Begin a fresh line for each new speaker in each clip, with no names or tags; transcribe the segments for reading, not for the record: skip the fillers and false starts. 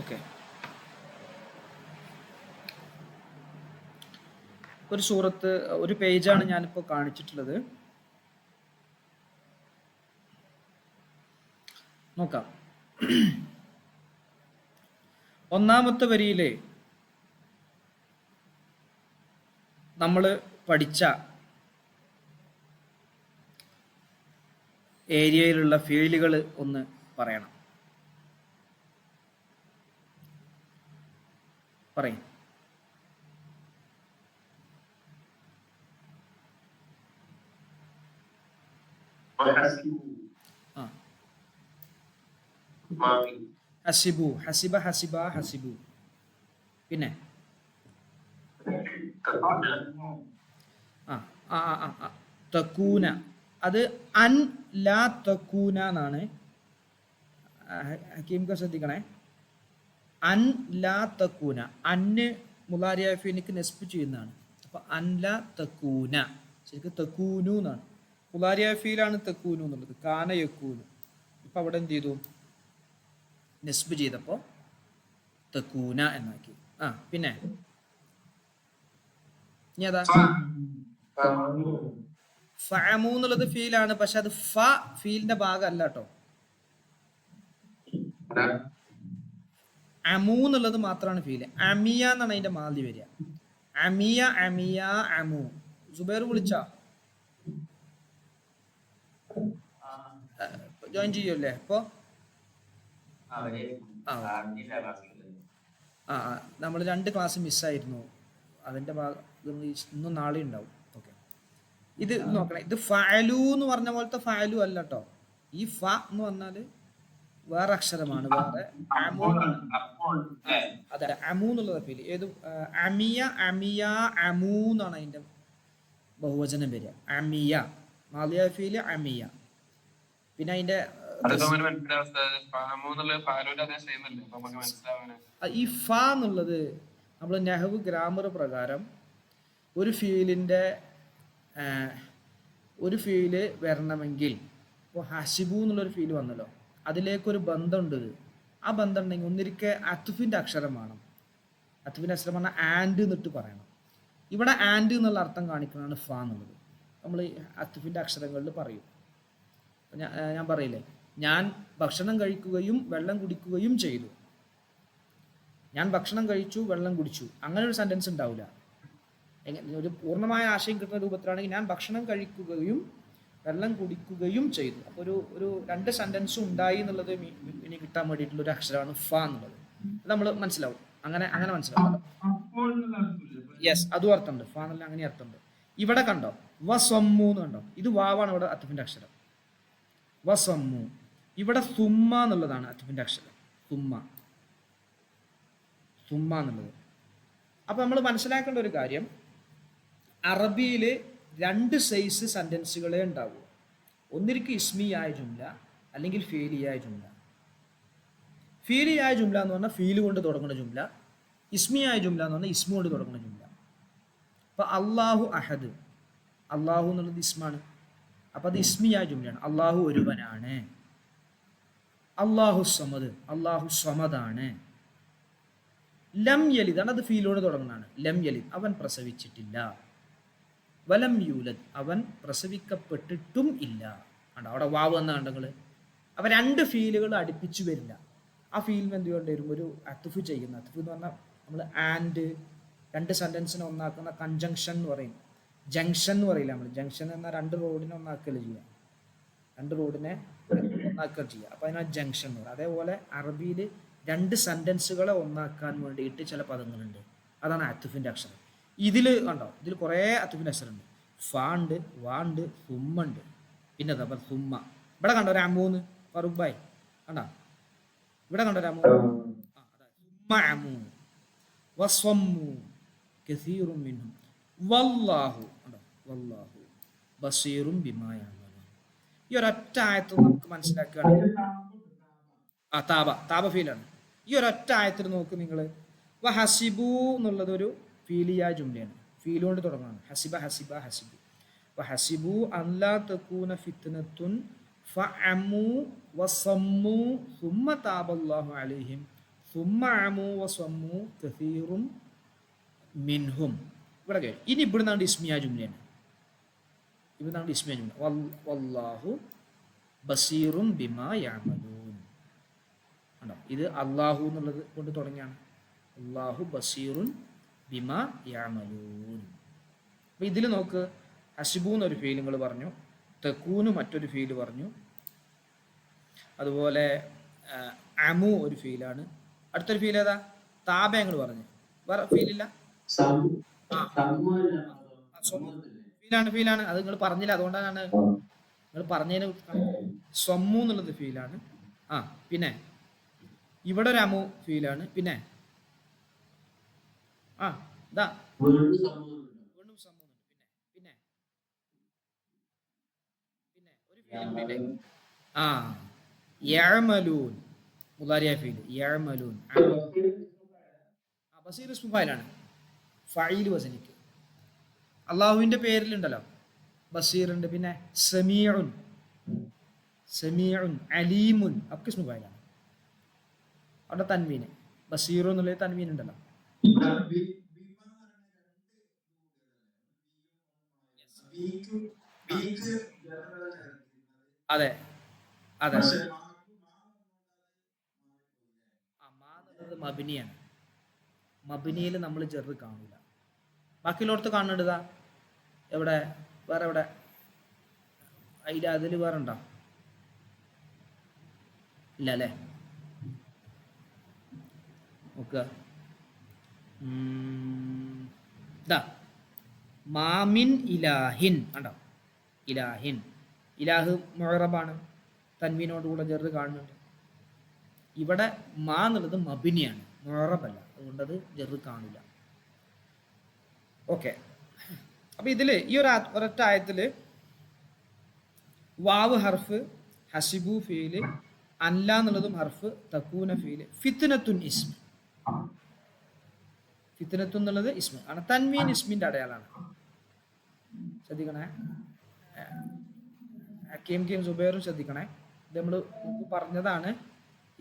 Okay, ഒരു സൂറത്ത്, ഒരു പേജാണ് ഞാനിപ്പോൾ കാണിച്ചിട്ടുള്ളത്. നോക്കാം. ഒന്നാമത്തെ വരിയിലെ നമ്മൾ പഠിച്ച ഏരിയയിലുള്ള ഫീൽഡുകൾ ഒന്ന് പറയണം. പറയും. ഹസിബു, ഹസിബ, ഹസിബ, ഹസിബു. പിന്നെ തക്കൂന, അത് അൻ ലാ തക്കൂന എന്നാണ്. ഹക്കീംക്ക് ശ്രദ്ധിക്കണേ. അൻ ലാ തക്കൂന, അന്ന് മുലാരിയാഫിനിക്ക് നെസ്പ് ചെയ്യുന്നതാണ്. അപ്പൊ അൻ ലാ തക്കൂന, ശരിക്കും തക്കൂനു എന്നാണ്. മുലാരിയാഫിയിലാണ് തക്കൂനു എന്നുള്ളത്, കാന യക്കൂനു. ഇപ്പൊ അവിടെ എന്ത് ചെയ്തു? നെസ്ബ് ചെയ്തപ്പോ തക്കൂന എന്നാക്കി. പിന്നെ ഇനി അതാ ഫഅമു എന്നുള്ളത് ഫീലാണ്, പക്ഷെ അത് ഫ ഫീലിന്റെ ഭാഗമല്ല കേട്ടോ. അമു എന്നുള്ളത് മാത്രമാണ് ഫീല്. അമിയ എന്നാണ് അതിന്റെ മാതി വരിക. അമിയ, അമിയ, അമു. സുബൈർ വിളിച്ച ജോയിൻ ചെയ്യൂല്ലേ ഇപ്പൊ? നമ്മൾ 2 ക്ലാസ് മിസ്സായിരുന്നു. അതിന്റെ ഭാഗം ഇന്നും നാളെ ഉണ്ടാവും. ഓക്കെ, ഇത് നോക്കണേ. ഇത് ഫഅലു എന്ന് പറഞ്ഞ പോലത്തെ ഫഅലു അല്ല കേട്ടോ. ഈ ഫ എന്ന് പറഞ്ഞാല് വേറെ അക്ഷരമാണ്, വേറെ. അതെ, അമു എന്നുള്ള ഫീല്. ഏത്? അമിയ, അമിയ, അമു എന്നാണ് അതിന്റെ ബഹുവചനം വരിക. അമിയ മാലിയ ഫീല് അമിയ. പിന്നെ അതിന്റെ ഈ ഫ എന്നുള്ളത് നമ്മൾ നെഹ്വ് ഗ്രാമർ പ്രകാരം ഒരു ഫീല് വരണമെങ്കിൽ, ഇപ്പോൾ ഹസിബു എന്നുള്ളൊരു ഫീല് വന്നല്ലോ, അതിലേക്കൊരു ബന്ധമുണ്ട്. ആ ബന്ധം ഉണ്ടെങ്കിൽ ഒന്നിരിക്കെ അത്തുഫിൻ്റെ അക്ഷരം വേണം. അത്തുഫിൻ്റെ അക്ഷരം പറഞ്ഞാൽ ആൻഡ് എന്നിട്ട് പറയണം. ഇവിടെ ആൻഡ് എന്നുള്ള അർത്ഥം കാണിക്കുന്നതാണ് ഫ എന്നുള്ളത്. നമ്മൾ അത്തുഫിൻ്റെ അക്ഷരങ്ങളിൽ പറയും. ഞാൻ പറയില്ലേ, ഞാൻ ഭക്ഷണം കഴിക്കുകയും വെള്ളം കുടിക്കുകയും ചെയ്തു. ഞാൻ ഭക്ഷണം കഴിച്ചു, വെള്ളം കുടിച്ചു, അങ്ങനെ ഒരു സെന്റൻസ് ഉണ്ടാവില്ല. ഒരു പൂർണ്ണമായ ആശയം കിട്ടുന്ന രൂപത്തിലാണെങ്കിൽ ഞാൻ ഭക്ഷണം കഴിക്കുകയും വെള്ളം കുടിക്കുകയും ചെയ്തു. അപ്പോൾ ഒരു 2 സെന്റൻസും ഉണ്ടായി എന്നുള്ളത് ഇനി കിട്ടാൻ വേണ്ടിയിട്ടുള്ള ഒരു അക്ഷരമാണ് ഫ എന്നുള്ളത്. നമ്മൾ മനസ്സിലാവും. അങ്ങനെ മനസ്സിലാവും. യെസ്, അതും അർത്ഥമുണ്ട്. ഫ എന്നുള്ള അങ്ങനെ അർത്ഥമുണ്ട്. ഇവിടെ കണ്ടോ വസമ്മു എന്ന് കണ്ടോ? ഇത് വാവാണ് ഇവിടെ അത്തുഫിന്റെ അക്ഷരം. വസമ്മു. ഇവിടെ സുമ്മ എന്നുള്ളതാണ് അത്തുഫിന്റെ അക്ഷരം. സുമ്മ എന്നുള്ളത്. അപ്പൊ നമ്മൾ മനസ്സിലാക്കേണ്ട ഒരു കാര്യം, അറബിയിൽ 2 സൈസ് സെന്റൻസുകളെ ഉണ്ടാവൂ. ഒന്നിരിക്കും ഇസ്മിയായ ജുംല, അല്ലെങ്കിൽ ഫീലിയായ ജുംല. ഫീലിയായ ജുംല എന്ന് പറഞ്ഞാൽ ഫീല് കൊണ്ട് തുടങ്ങുന്ന ജുംല. ഇസ്മിയായ ജുംല എന്ന് പറഞ്ഞാൽ ഇസ്മു കൊണ്ട് തുടങ്ങുന്ന ജുംല. അപ്പൊ അള്ളാഹു അഹദ്, അള്ളാഹു എന്നുള്ളത് ഇസ്മാണ്. അപ്പൊ അത് ഇസ്മിയായ ജുംലയാണ്. അള്ളാഹു ഒരുവനാണ്. അള്ളാഹു സമദ്, അള്ളാഹു സമദാണ്. ലം യലിദ് ആണ്, അത് ഫീലോട് തുടങ്ങുന്നതാണ്. ലം യലിദ്, അവൻ പ്രസവിച്ചിട്ടില്ല. വലം യൂലദ്, അവൻ പ്രസവിക്കപ്പെട്ടിട്ടും ഇല്ല. കണ്ടോ അവിടെ വാവ് എന്ന കണ്ടങ്ങള്. അപ്പൊ 2 ഫീലുകൾ അടുപ്പിച്ചു വരില്ല. ആ ഫീലിന് എന്ത് ചെയ്യേണ്ടി വരും? ഒരു അത്തുഫ് ചെയ്യുന്ന. അത്തുഫ് എന്ന് പറഞ്ഞാൽ നമ്മൾ ആൻഡ് 2 സെന്റൻസിനെ ഒന്നാക്കുന്ന കൺജങ്ഷൻ എന്ന് പറയും. ജംഗ്ഷൻ എന്ന് പറയില്ല നമ്മൾ. ജംഗ്ഷൻ എന്ന 2 റോഡിനെ ഒന്നാക്കല് ചെയ്യാം. 2 റോഡിനെ ഒന്നാക്കുക ചെയ്യുക. അപ്പൊ അതിനാ ജംഗ്ഷൻ എന്ന് പറയും. അതേപോലെ അറബിയിൽ 2 സെന്റൻസുകളെ ഒന്നാക്കാൻ വേണ്ടിയിട്ട് ചില പദങ്ങളുണ്ട്. അതാണ് അത്തുഫിന്റെ അക്ഷരം. ഇതിൽ കണ്ടോ, ഇതിൽ കുറേ അത്തുഫിന്റെ അക്ഷരമുണ്ട്. ഫ ഉണ്ട്, വാ ഉണ്ട്, സുമ്മ ഉണ്ട്. പിന്നെ അതാ സുമ്മ. ഇവിടെ കണ്ടോ രാമൂന്ന് ഫറുബായി കണ്ടോ? ഇവിടെ കണ്ടോ രാമൂ? സുമ്മഅമു വസ്വമ്മു കസീറും മിൻഹും വല്ലാഹു കണ്ടോ? വല്ലാഹു ബസീറും ബിമാ യഅമലൂൻ. ഈ ഒരൊറ്റ ആയത്ത് നമുക്ക് മനസ്സിലാക്കുകയാണെങ്കിൽ താബ ഫീലാണ്. ഈ ഒരൊറ്റ ആയത്തിൽ നോക്ക് നിങ്ങൾ. ഹസിബു എന്നുള്ളത് ഒരു ഫീലിയായ ജുംലയാണ്. ഫീല് കൊണ്ട് തുടങ്ങുകയാണ്. ഹസിബ, ഹസിബ, ഹസിബു. ഹസിബു അല്ലാ തകൂന ഫിത്നത്തുൻ ഫഅമു വസമ്മു സുമ്മ താബല്ലാഹു അലൈഹിം സുമ്മ അമു വസമ്മു കസീറും മിൻഹും. ഇവിടെ കേൾക്കും. ഇനി ഇവിടുന്നാണ്ട് ഇസ്മിയ ജുംലയാണ്. ഇവിടുന്നാണ്ട് ഇസ്മിയ ജുംല. വല്ലാഹു ബസീറും ബിമാ യഅമലൂൻ. കണ്ടോ, ഇത് അള്ളാഹു എന്നുള്ളത് കൊണ്ട് തുടങ്ങിയാണ്. അള്ളാഹു ബസീറുൻ ബിമാ യഅമലൂൻ. അപ്പോൾ ഇതിൽ നോക്ക്, ഹസിബു എന്നൊരു ഫീൽ നിങ്ങൾ പറഞ്ഞു, തെക്കൂന് മറ്റൊരു ഫീല് പറഞ്ഞു, അതുപോലെ അമു ഒരു ഫീലാണ്. അടുത്തൊരു ഫീൽ ഏതാ? താബ ഞങ്ങൾ പറഞ്ഞു. വേറെ ഫീലില്ല. ഫീലാണ് അത് നിങ്ങൾ പറഞ്ഞില്ല, അതുകൊണ്ടാണ് നിങ്ങൾ പറഞ്ഞതിന്. സ്വമ്മു എന്നുള്ളത് ഫീലാണ്. പിന്നെ ഇവിടെ ഒരു അമു ഫീലാണ്. പിന്നെ ഇതാ വീണ്ടും സമ്മു. പിന്നെ ഒരു ഫീൽ യഅമലൂൻ, മുദാരിയ ഫീൽ യഅമലൂൻ. ബസീർ ഇസ്മു ഫായിലാണ്, ഫഈൽ വസനിക്ക്. അള്ളാഹുവിൻ്റെ പേരിലുണ്ടല്ലോ ബസീർ ഉണ്ട്, പിന്നെ സമീഉൻ, അലീമുൻ ഒക്കെ ഇസ്മു ഫായിലാണ്. അവിടെ തൻവീന് ബസീറു എന്നുള്ളത് തൻവീൻ ഉണ്ടല്ലോ. അതെ അതെ, മബിനിയാണ്. മബിനിയിൽ നമ്മൾ ജെറ് കാണില്ല. ബാക്കിയുള്ളടത്ത് കാണേണ്ടതാ എവിടെ? വേറെ എവിടെ? അതിൽ വേറെ ഉണ്ടോ? ഇല്ല അല്ലേ? നോക്കുക. മാമിൻ ഇലാഹിൻ കണ്ടോ? ഇലാഹിൻ, ഇലാഹ് മുഅറബാണ്, തൻവീനോടുകൂടെ ജെറ് കാണുന്നുണ്ട്. ഇവിടെ മാ എന്നുള്ളത് മബിനിയാണ്, മുഅറബല്ല, അതുകൊണ്ടത് ജെറ് കാണില്ല. ഓക്കെ. അപ്പം ഇതിൽ ഈ ഒരൊറ്റ ആയത്തിൽ വാവ് ഹർഫ്, ഹസിബു ഫീല്, അല്ല എന്നുള്ളതും ഹർഫ്, തക്കൂന ഫീല്, ഫിത്നത്തുൻ ഇസ്മ. ഫിത്നത്തു എന്നുള്ളത് ഇസ്മ ആണ്, തൻവീൻ ഇസ്മിന്റെ അടയാളാണ്. ശ്രദ്ധിക്കണേ, ഹക്കീം സുബൈറും ശ്രദ്ധിക്കണേ. ഇത് നമ്മൾ പറഞ്ഞതാണ്,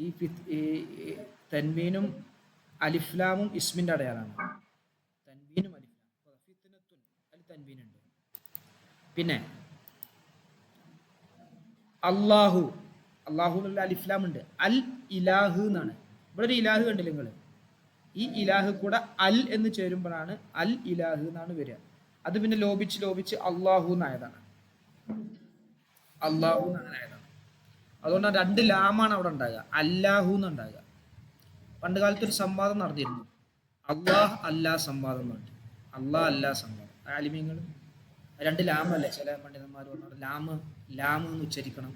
ഈ തൻവീനും അലിഫ്ലാമും ഇസ്മിന്റെ അടയാളാണ്. തൻവീനും അലിഫ്ലാം. ഫിത്നത്തുൻ അതിൽ തൻവീനുണ്ട്. പിന്നെ അള്ളാഹു, അള്ളാഹുവിനുള്ള അലിഫ്ലാം ഉണ്ട്. അൽ ഇലാഹ് എന്നാണ്. ഇവിടെ ഒരു ഇലാഹ് കണ്ടില്ല നിങ്ങൾ? ഈ ഇലാഹ് കൂടെ അൽ എന്ന് ചേരുമ്പോഴാണ് അൽ ഇലാഹ് എന്നാണ് വരിക. അത് പിന്നെ ലോപിച്ച് ലോപിച്ച് അള്ളാഹു എന്നായതാണ്. അള്ളാഹു അങ്ങനെ ആയതാണ്. അതുകൊണ്ടാണ് രണ്ട് ലാമാണ് അവിടെ ഉണ്ടാകുക, അല്ലാഹു എന്നുണ്ടാകുക. പണ്ട് കാലത്തൊരു സംവാദം നടന്നിരുന്നു, അള്ളാഹ് അല്ലാ സംവാദം എന്ന് പറഞ്ഞിട്ട്. അള്ളാഹ് അല്ലാ സംവാദം. ആലിമീങ്ങൾ രണ്ട് ലാമല്ലേ? ചില പണ്ഡിതന്മാർ പറഞ്ഞാൽ ലാമ് എന്ന് ഉച്ചരിക്കണം,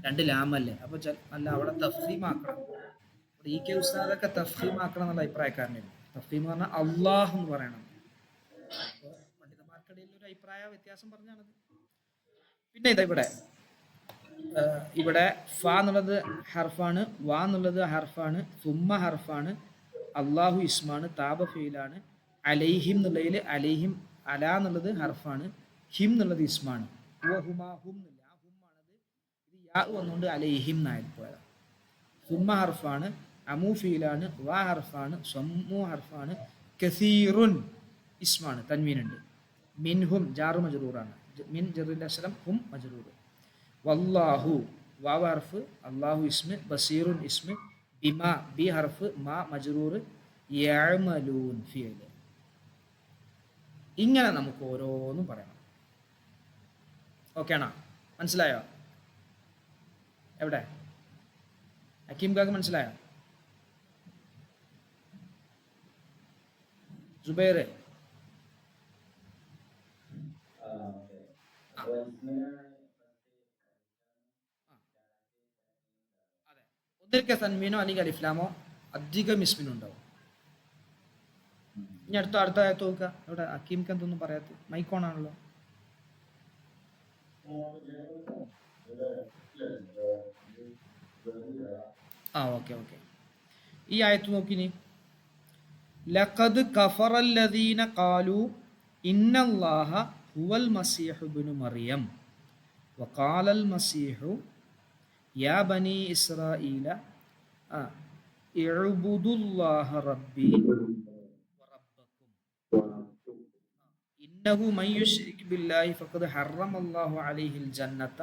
രണ്ട് ലാമല്ലേ? അപ്പോൾ അല്ല, അവിടെ തഫ്ഹീമാക്കണം. ഈ കെ ഉസ്താദൊക്കെ തഫ്ഹീമാക്കണം എന്നുള്ള അഭിപ്രായക്കാരനായിരുന്നു. തഫ്ഹീം പറഞ്ഞാൽ അള്ളാഹ് എന്ന് പറയണം. പണ്ഡിതന്മാർക്കിടയിൽ ഒരു അഭിപ്രായ വ്യത്യാസം പറഞ്ഞാണത്. പിന്നെ ഇതാ ഇവിടെ ഫ എന്നുള്ളത് ഹർഫാണ്, വാ എന്നുള്ളത് ഹർഫാണ്, സുമ്മ ഹർഫാണ്, അള്ളാഹു ഇസ്മാണ്, താബ ഫീലാണ്, അലൈഹിം എന്നുള്ളതിൽ അലൈഹിം അല എന്നുള്ളത് ഹർഫാണ്, ഹിം എന്നുള്ളത് ഇസ്മാണ്. ഹും എന്നില്ല, ആ ഹും ആണത്. ഇത് യാ വന്നുകൊണ്ട് അലൈഹിം എന്നായി പോയതാണ്. സുമ്മ ഹർഫാണ്, അമു ഫീലാണ്, വാ ഹർഫാണ്, സമ്മു ഹർഫാണ്, കസീറുൻ ഇസ്മാണ്, തൻവീനുണ്ട്. മിൻഹും ജാറു മജ്റൂറാണ്, മിൻ ജറിൽ അസ്ലം, ഹും മജ്റൂർ. വല്ലാഹു വാവ് ഹർഫ്, അള്ളാഹു ഇസ്മ്, ബസീറുൻ ഇസ്മ്, ബിമാ ബി ഹർഫ്, മാ മജ്റൂർ, യഅമലൂൻ ഫീൽ. ഇങ്ങനെ നമുക്ക് ഓരോന്നും പറയണം. ഓക്കെ ആണോ? മനസ്സിലായോ? എവിടെ ഹക്കീം കാക്ക് മനസ്സിലായോ? സുബൈർ ഒന്നിരിക്കെ തൻവീനോ അല്ലെങ്കിൽ അലിഫ്ലാമോ അധികം ഇസ്മിനുണ്ടാവും. ഇനി അടുത്ത ആയത്ത് നോക്കുക. ഇവിടെ ഹക്കീംക്ക് എന്തൊന്നും പറയാത്ത മൈക്കോണാണല്ലോ. ഓക്കെ. ഈ ആയത്ത് നോക്കിനി. ലഖദ് കഫറല്ലദീന ഖാലു ഇന്നല്ലാഹ ഹുവൽ മസീഹു ഇബ്നു മറിയം വഖാലൽ മസീഹു യാ ബനി ഇസ്രായീല ഇഅ്ബുദുല്ലാഹ റബ്ബി വറബ്ബക്കും ഇന്നഹു മൻ യുശ്രിക് ബില്ലാഹി ഫഖദ് ഹറമല്ലാഹു അലൈഹിൽ ജന്നത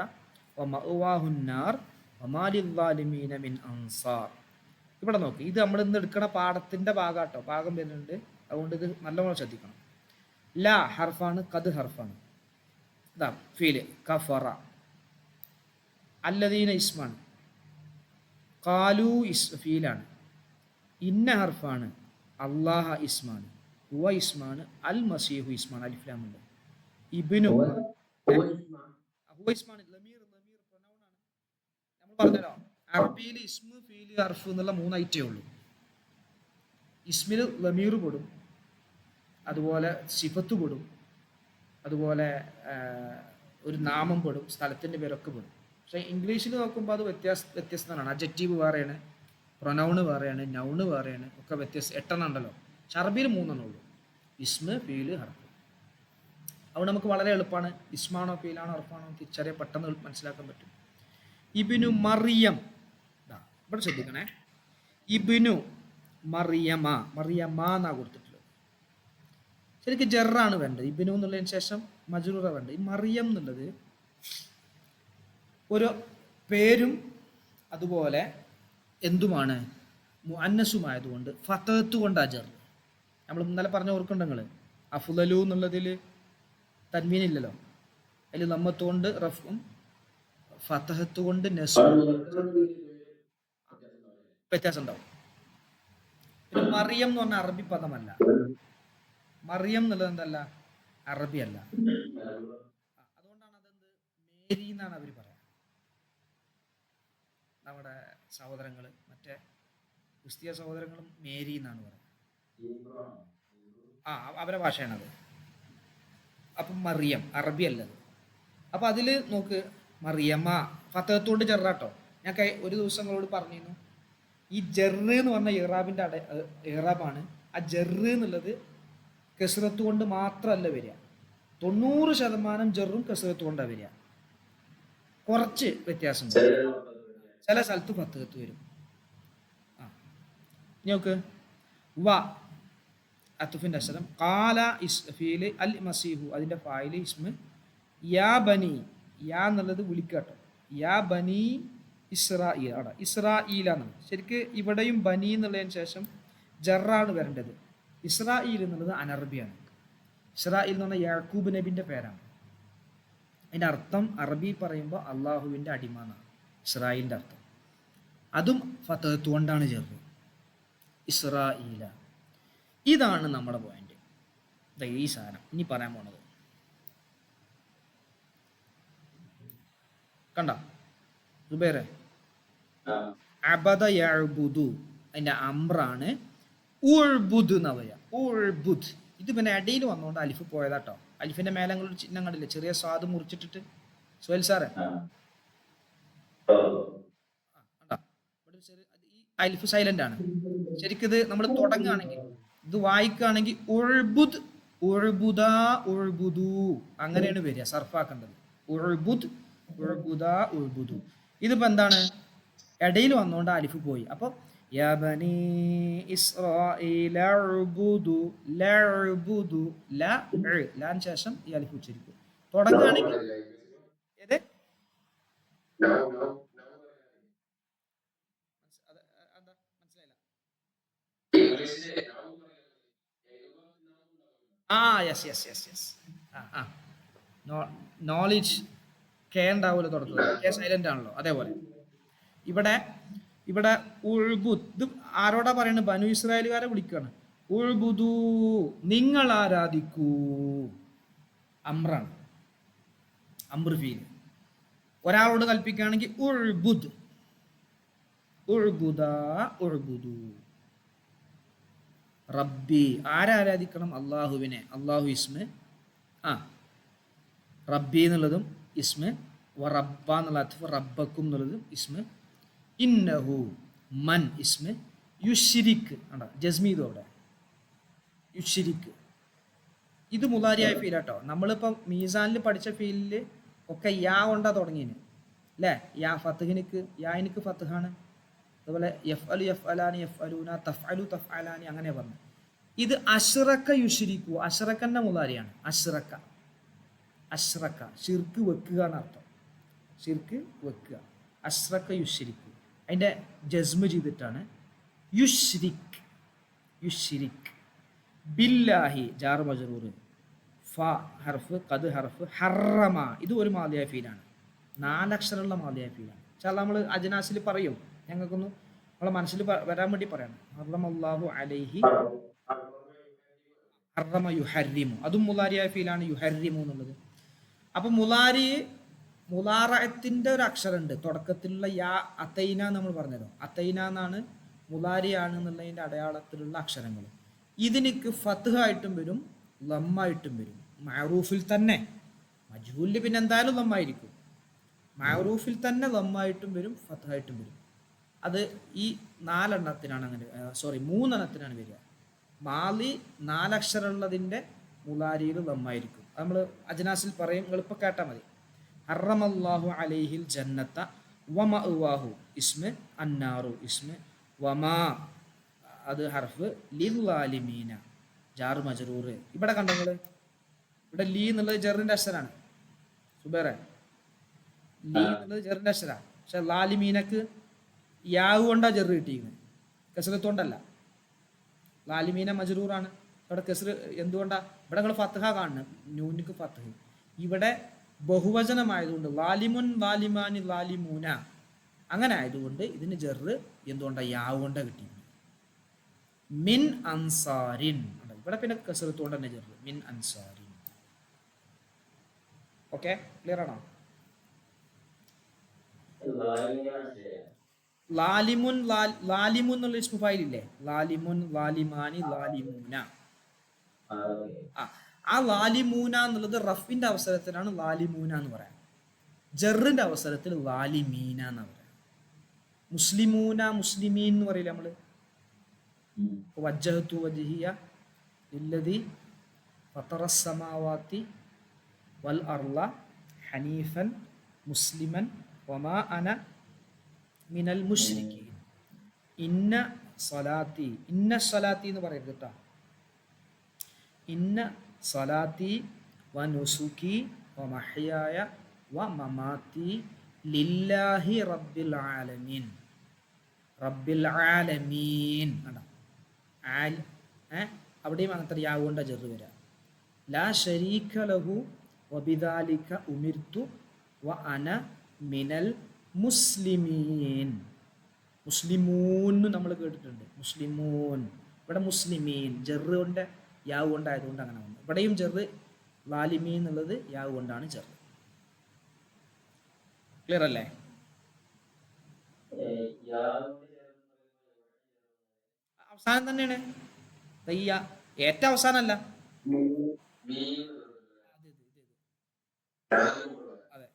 വമഅവാഹുൻ നാർ വമാ ലിദ്ദാലിമീന മിൻ അൻസാർ. ഇവിടെ നോക്ക്, ഇത് നമ്മൾ ഇന്ന് എടുക്കുന്ന പാഠത്തിന്റെ ഭാഗാട്ടോ, ഭാഗം വരുന്നുണ്ട്. അതുകൊണ്ട് ഇത് നല്ലപോലെ ശ്രദ്ധിക്കണം. ലാ ഹർഫാണ്, കത് ഹർഫാണ്. ഇതാ ഫീല് കഫറ. അല്ലദീന ഇസ്മാണ്, ഖാലു ഫീലാണ്. ഇന്ന ഹർഫാണ്, അല്ലാഹ ഇസ്മാണ്, ഹുവ ഇസ്മാണ്, അൽ മസീഹു ഇസ്മാണ്. അലിഫ്ലാമുണ്ട്. ഇബ്നു ഹുവ ഇസ്മാണ്, ലമീർ പ്രൊനൗൺ ആണ്. നമ്മൾ പറഞ്ഞല്ലോ അറബിയിൽ ഇസ്മു ഫീല് ഹർഫ് എന്നുള്ള 3 ഐറ്റേ ഉള്ളൂ. ഇസ്മിൽ ലമീർ പെടും, അതുപോലെ സിഫത്ത് പെടും, അതുപോലെ ഒരു നാമം പെടും, സ്ഥലത്തിൻ്റെ പേരൊക്കെ പെടും. പക്ഷേ ഇംഗ്ലീഷിൽ നോക്കുമ്പോൾ അത് വ്യത്യസ്തമാണ്. അഡ്ജക്റ്റീവ് വേറെയാണ്, പ്രൊനൗണ് വേറെയാണ്, നൗണ് വേറെയാണ്, ഒക്കെ 8 ഉണ്ടല്ലോ. പക്ഷെ അറബിയിൽ 3 ഉള്ളൂ: ഇസ്മ്, ഫീല്, ഹർഫ്. അതുകൊണ്ട് നമുക്ക് വളരെ എളുപ്പമാണ് ഇസ്മാണോ ഫീലാണോ ഹർഫാണോ തിരിച്ചറിയാൻ പെട്ടെന്ന് മനസ്സിലാക്കാൻ പറ്റും. ഇബ്നു മറിയം, ഇവിടെ ശ്രദ്ധിക്കണേ, ഇബ്നു മറിയമ, മറിയമ്മ എന്നാ കൊടുത്തിട്ടുള്ളത്. ശരിക്കും ജെറാണ് വേണ്ടത്. ഇബ്നു എന്നുള്ളതിന് ശേഷം മജ്റൂറ വേണ്ടത്. ഈ മറിയം എന്നുള്ളത് ഒരു പേരും അതുപോലെ എന്തുമാണ്, മുഅന്നസുമായതുകൊണ്ട് ഫതഹത്ത് കൊണ്ട് അജർ. നമ്മൾ ഇന്നലെ പറഞ്ഞ ഓർക്കുണ്ടെങ്കിൽ അഫ്ളലു എന്നുള്ളതിൽ തൻവീനില്ലല്ലോ, അതിൽ നമ്മത്ത് കൊണ്ട് റഫും ഫതഹത്ത് കൊണ്ട് നസ്ബും വ്യത്യാസം ഉണ്ടാവും. പിന്നെ മറിയം എന്ന് പറഞ്ഞാൽ അറബി പദമല്ല. മറിയം എന്നുള്ളത് എന്തല്ല, അറബി അല്ല. അതുകൊണ്ടാണ് അതെന്ത് മേരി എന്നാണ് അവർ പറയാം. നമ്മുടെ സഹോദരങ്ങൾ, മറ്റേ ക്രിസ്തീയ സഹോദരങ്ങളും മേരി എന്നാണ് പറയുന്നത്. അവരുടെ ഭാഷയാണത്. അപ്പം മറിയം അറബി അല്ലത്. അപ്പം അതിൽ നോക്ക്, മറിയമ്മ ഫതഹത്തോണ്ട് ജെറാട്ടോ. ഞാൻ ഒരു ദിവസം നിങ്ങളോട് പറഞ്ഞിരുന്നു, ഈ ജെറ് എന്ന് പറഞ്ഞ ഇറാബിൻ്റെ ഇറാബാണ്. ആ ജെറ് എന്നുള്ളത് കസ്റത്ത് കൊണ്ട് മാത്രമല്ല വരിക. 90% ജെറും കസ്റത്ത് കൊണ്ടാണ് വരിക. കുറച്ച് വ്യത്യാസം ചില സ്ഥലത്ത് ഫതഹത്ത് വരും. നോക്ക്, വ അത്തുഫിൻ്റെ അക്ഷരം, കാല ഫീല്, അൽ മസീഹു അതിൻ്റെ ഫായില്, ഇസ്മ്, യാ ബനി, യാ എന്നുള്ളത് വിളിക്കാട്ടോ, യാ ബനി ഇസ്രായേൽ. അവിടെ ഇസ്രായേലാണ്. ശരിക്ക് ഇവിടെയും ബനി എന്നുള്ളതിന് ശേഷം ജറാണ് വരേണ്ടത്. ഇസ്രായേൽ എന്നുള്ളത് അനറബിയാണ്. ഇസ്രായേൽ എന്ന് പറഞ്ഞാൽ യാക്കൂബ് നബിൻ്റെ പേരാണ്. അതിൻ്റെ അർത്ഥം അറബി പറയുമ്പോൾ അള്ളാഹുവിൻ്റെ അടിമ എന്നാണ് ഇസ്രായേലിൻ്റെ അർത്ഥം. അതും ഫതഹത്ത് കൊണ്ടാണ് ചേർന്നത്, ഇസ്രായേല. ഇതാണ് നമ്മുടെ പോയിന്റ്. ഈ സാധനം ഇനി പറയാൻ പോണത് കണ്ട സുബൈറെ, അബദ യഅ്ബുദു അതിൻ്റെ അംറാണ് ഉഅ്ബുദ് എന്ന് പറയുക. ഉഅ്ബുദ് ഇത് പിന്നെ ഇടയിൽ വന്നുകൊണ്ട് അലിഫ് പോയതാട്ടോ. അലിഫിന്റെ മേലങ്ങളുടെ ചിഹ്നം കണ്ടില്ലേ, ചെറിയ സ്വാദ് മുറിച്ചിട്ടിട്ട്. സുഹൈൽ സാറേ, ഈ അലിഫ് സൈലന്റ് ആണ്. ശരിക്കും ഇത് നമ്മൾ തുടങ്ങുകയാണെങ്കിൽ, ഇത് വായിക്കുകയാണെങ്കിൽ ഉഅ്ബുദ്, ഉഅ്ബുദാ, ഉഅ്ബുദു അങ്ങനെയാണ് വരിക. സർഫാക്കേണ്ടത് ഉഅ്ബുദ്, ഉഅ്ബുദാ, ഉഅ്ബുദു. ഇതിപ്പോ എന്താണ്, ഇടയിൽ വന്നുകൊണ്ട് അലിഫ് പോയി. അപ്പോൾ യാ ബനി ഇസ്രായീല ഉഅ്ബുദു, ലഉബുദു, ലാന് ശേഷം ഈ അലിഫ് ഉച്ചരിക്കും. തുടങ്ങുകയാണെങ്കിൽ ഏത് നോളജ് കെ ഉണ്ടാവുമല്ലോ തുടങ്ങുന്നത്, കെ സൈലന്റ് ആണല്ലോ. അതേപോലെ ഇവിടെ ഇവിടെ ഉൾബുദ്, ഇത് ആരോടാ പറയുന്നത്, ബനു ഇസ്രായേലുകാരെ വിളിക്കുകയാണ്. ഉൾബുദു നിങ്ങൾ ആരാധിക്കൂ, അമ്രാണ്, അമ്ര ഫീൽ. ഒരാളോട് കൽപ്പിക്കുകയാണെങ്കിൽ ഉൾബുദ്, ഉൾബുദാ, ഉൾബുദു. റബ്ബി ആരാധിക്കണം, അള്ളാഹുവിനെ. അള്ളാഹു ഇസ്മ്, റബ്ബി എന്നുള്ളതും ഇസ്മ്, റബ്ബ എന്നുള്ള അത്ഫ്, റബ്ബക്കും എന്നുള്ളതും ഇസ്മ്. ഇന്നഹു മൻ ഇസ്മ്, യുശ്രിക് ആണോ ജസ്മീദ്, അവിടെ യുശ്രിക്. ഇത് മുലാരിയായ ഫീലാട്ടോ. നമ്മളിപ്പം മീസാനിൽ പഠിച്ച ഫീലിൽ ഒക്കെ യാ കൊണ്ടാ തുടങ്ങിയത് അല്ലേ. യാ ഫത്തഹിനിക്ക്, യാനിക്ക് ഫത്തഹാണ്, അതുപോലെ യഫ്അലു യഫ്അലാനി യഫ്അലൂന തഫ്അലു തഫ്അലാനി അങ്ങനെ പറഞ്ഞു. ഇത് അഷ്റക യുശ്രിക്കു, അഷ്റക്കന്റെ മുലാരിയാണ്. അഷ്റക അഷ്റക ഷിർക്ക് വെക്കുക എന്നർത്ഥം. ഷിർക്ക് വെക്കുക. അഷ്റക യുശ്രിക്കു അതിൻ്റെ ജസ്മ് ചെയ്തിട്ടാണ് യുശ്രിക്. യുശ്രിക് ബില്ലാഹി ജാർ മജ്റൂർ, ഫ ഹർഫ് ഖദ് ഹർഫ്, ഹറമ ഇത് ഒരു മാദിയ ഫീലാണ്. 4 അക്ഷരമുള്ള മാദിയ ഫീലാണ്. പക്ഷേ നമ്മൾ അജ്നാസിൽ പറയും, ഞങ്ങൾക്കൊന്ന് നമ്മളെ മനസ്സിൽ വരാൻ വേണ്ടി പറയണം. ഹറമല്ലാഹു അലൈഹി ഹറമ യുഹരിമു, അതും മുലാരിയായ ഫീലാണ് യുഹരിമു എന്നുള്ളത്. അപ്പം മുലാറത്തിന്റെ ഒരു അക്ഷരമുണ്ട് തുടക്കത്തിലുള്ള യാ അത്തൈന നമ്മൾ പറഞ്ഞല്ലോ. അത്തൈന എന്നാണ് മുലാരിയാണ് എന്നുള്ളതിൻ്റെ അടയാളത്തിലുള്ള അക്ഷരങ്ങൾ. ഇതിനിക്ക് ഫത്ഹ് ആയിട്ടും വരും ലമ്മായിട്ടും വരും. മഅറൂഫിൽ തന്നെ, മജ്ഹൂലിൽ പിന്നെ എന്തായാലും ലമ്മായിരിക്കും. മഅറൂഫിൽ തന്നെ ലമ്മായിട്ടും വരും ഫത്ഹായിട്ടും വരും. അത് ഈ 4 എണ്ണത്തിനാണ് അങ്ങനെ, 3 എണ്ണത്തിനാണ് വരിക. മാലി 4 അക്ഷരമുള്ളതിൻ്റെ മുലാരിയിൽ ലമ്മായിരിക്കും. അത് നമ്മൾ അജ്നാസിൽ പറയും, എളുപ്പം കേട്ടാൽ മതി. ഹറമല്ലാഹു അലൈഹിൽ ജന്നത്ത വമഅവാഹു ഇസ്മ്, അന്നാറു ഇസ്മ്, വമാ അത് ഹർഫ്, ലിൽവാലിമീന ജാർ മജ്റൂർ. ഇവിടെ കണ്ടോ നിങ്ങൾ, ഇവിടെ ലീ എന്നുള്ളത് ജറിന്റെ അക്ഷരാണ്. സുബേറെ ലീ എന്നുള്ളത് ജറിന്റെ അക്ഷരാണ്. പക്ഷെ ലാലിമീനക്ക് യാവ് കൊണ്ടാ ജെറ് കിട്ടിയിരിക്കുന്നത്, കസരത്തോണ്ടല്ല. ലാലിമീന മജ്റൂറാണ്. അവിടെ കസറ് എന്തുകൊണ്ടാ? ഇവിടെ നിങ്ങൾ ഫത്ഹ കാണുന്നത്, നൂനിക്ക് ഫത്ഹ്. ഇവിടെ ബഹുവചനമായതുകൊണ്ട് ലാലിമുൻ ലാലിമാനി ലാലിമൂന അങ്ങനെ ആയതുകൊണ്ട് ഇതിന് ജെറ് എന്തുകൊണ്ടാ? യാവ് കൊണ്ടാ കിട്ടിയിരിക്കുന്നത്. മിൻ അൻസാരിൻ, ഇവിടെ പിന്നെ കസരത്തോണ്ട് തന്നെ ജെറ്, മിൻ അൻസാരിൻ. ഓക്കെ, ക്ലിയർ ആണോ? ലാലിമുൻ ലാലിമുൻ എന്നുള്ള ഇസ്മു ഫായിലില്ലേ? ലാലിമുൻ ലാലിമാനി ലാലിമൂന. ആ ലാലിമൂന എന്നുള്ളത് റഫിന്റെ അവസരത്തിലാണ് ലാലിമൂന എന്ന് പറയാം. ജറിന്റെ അവസരത്തിൽ ലാലിമീന എന്ന് പറയാം. മുസ്ലിമൂന മുസ്ലിമീൻ എന്ന് പറയില്ല നമ്മള്. വജ്ജഹതു വജ്ഹിയ ലില്ലദി ഫത്തറസ് സമാവാതി വൽ അർള ഹനീഫൻ മുസ്ലിമൻ വമാ അന മിനൽ മുശ്രിക്കീൻ. ഇന്ന സ്വലാത്തി, ഇന്ന സ്വലാത്തി എന്ന് പറയരുത് കേട്ടോ. ഇന്ന സ്വലാത്തി വ നുസുക്കി വ മഹ്യായ വ മമാത്തി ലില്ലാഹി റബ്ബിൽ ആലമീൻ. റബ്ബിൽ ആലമീൻ കണ്ടോ? അവിടെയും അങ്ങനത്തെ യാവ് കൊണ്ടാ ചെറു വരാം. ലാ ശരീക ലഹു വബിദാലിക ഉമിർതു വ അന മിനൽ മുസ്ലിമീൻ. മുസ്ലിമൂൻ നമ്മൾ കേട്ടിട്ടുണ്ട്, മുസ്ലിമൂൻ. ഇവിടെ മുസ്ലിമീൻ ജെറ് കൊണ്ട് യാവ് കൊണ്ടായതുകൊണ്ട് അങ്ങനെ വന്നു. ഇവിടെയും ജെറ് ലാലിമീൻ എന്നുള്ളത് യാവ് കൊണ്ടാണ് ജെറ്. ക്ലിയർ അല്ലേ? അവസാനം തന്നെയാണ് ഏറ്റവും അവസാനമല്ല. അതെ,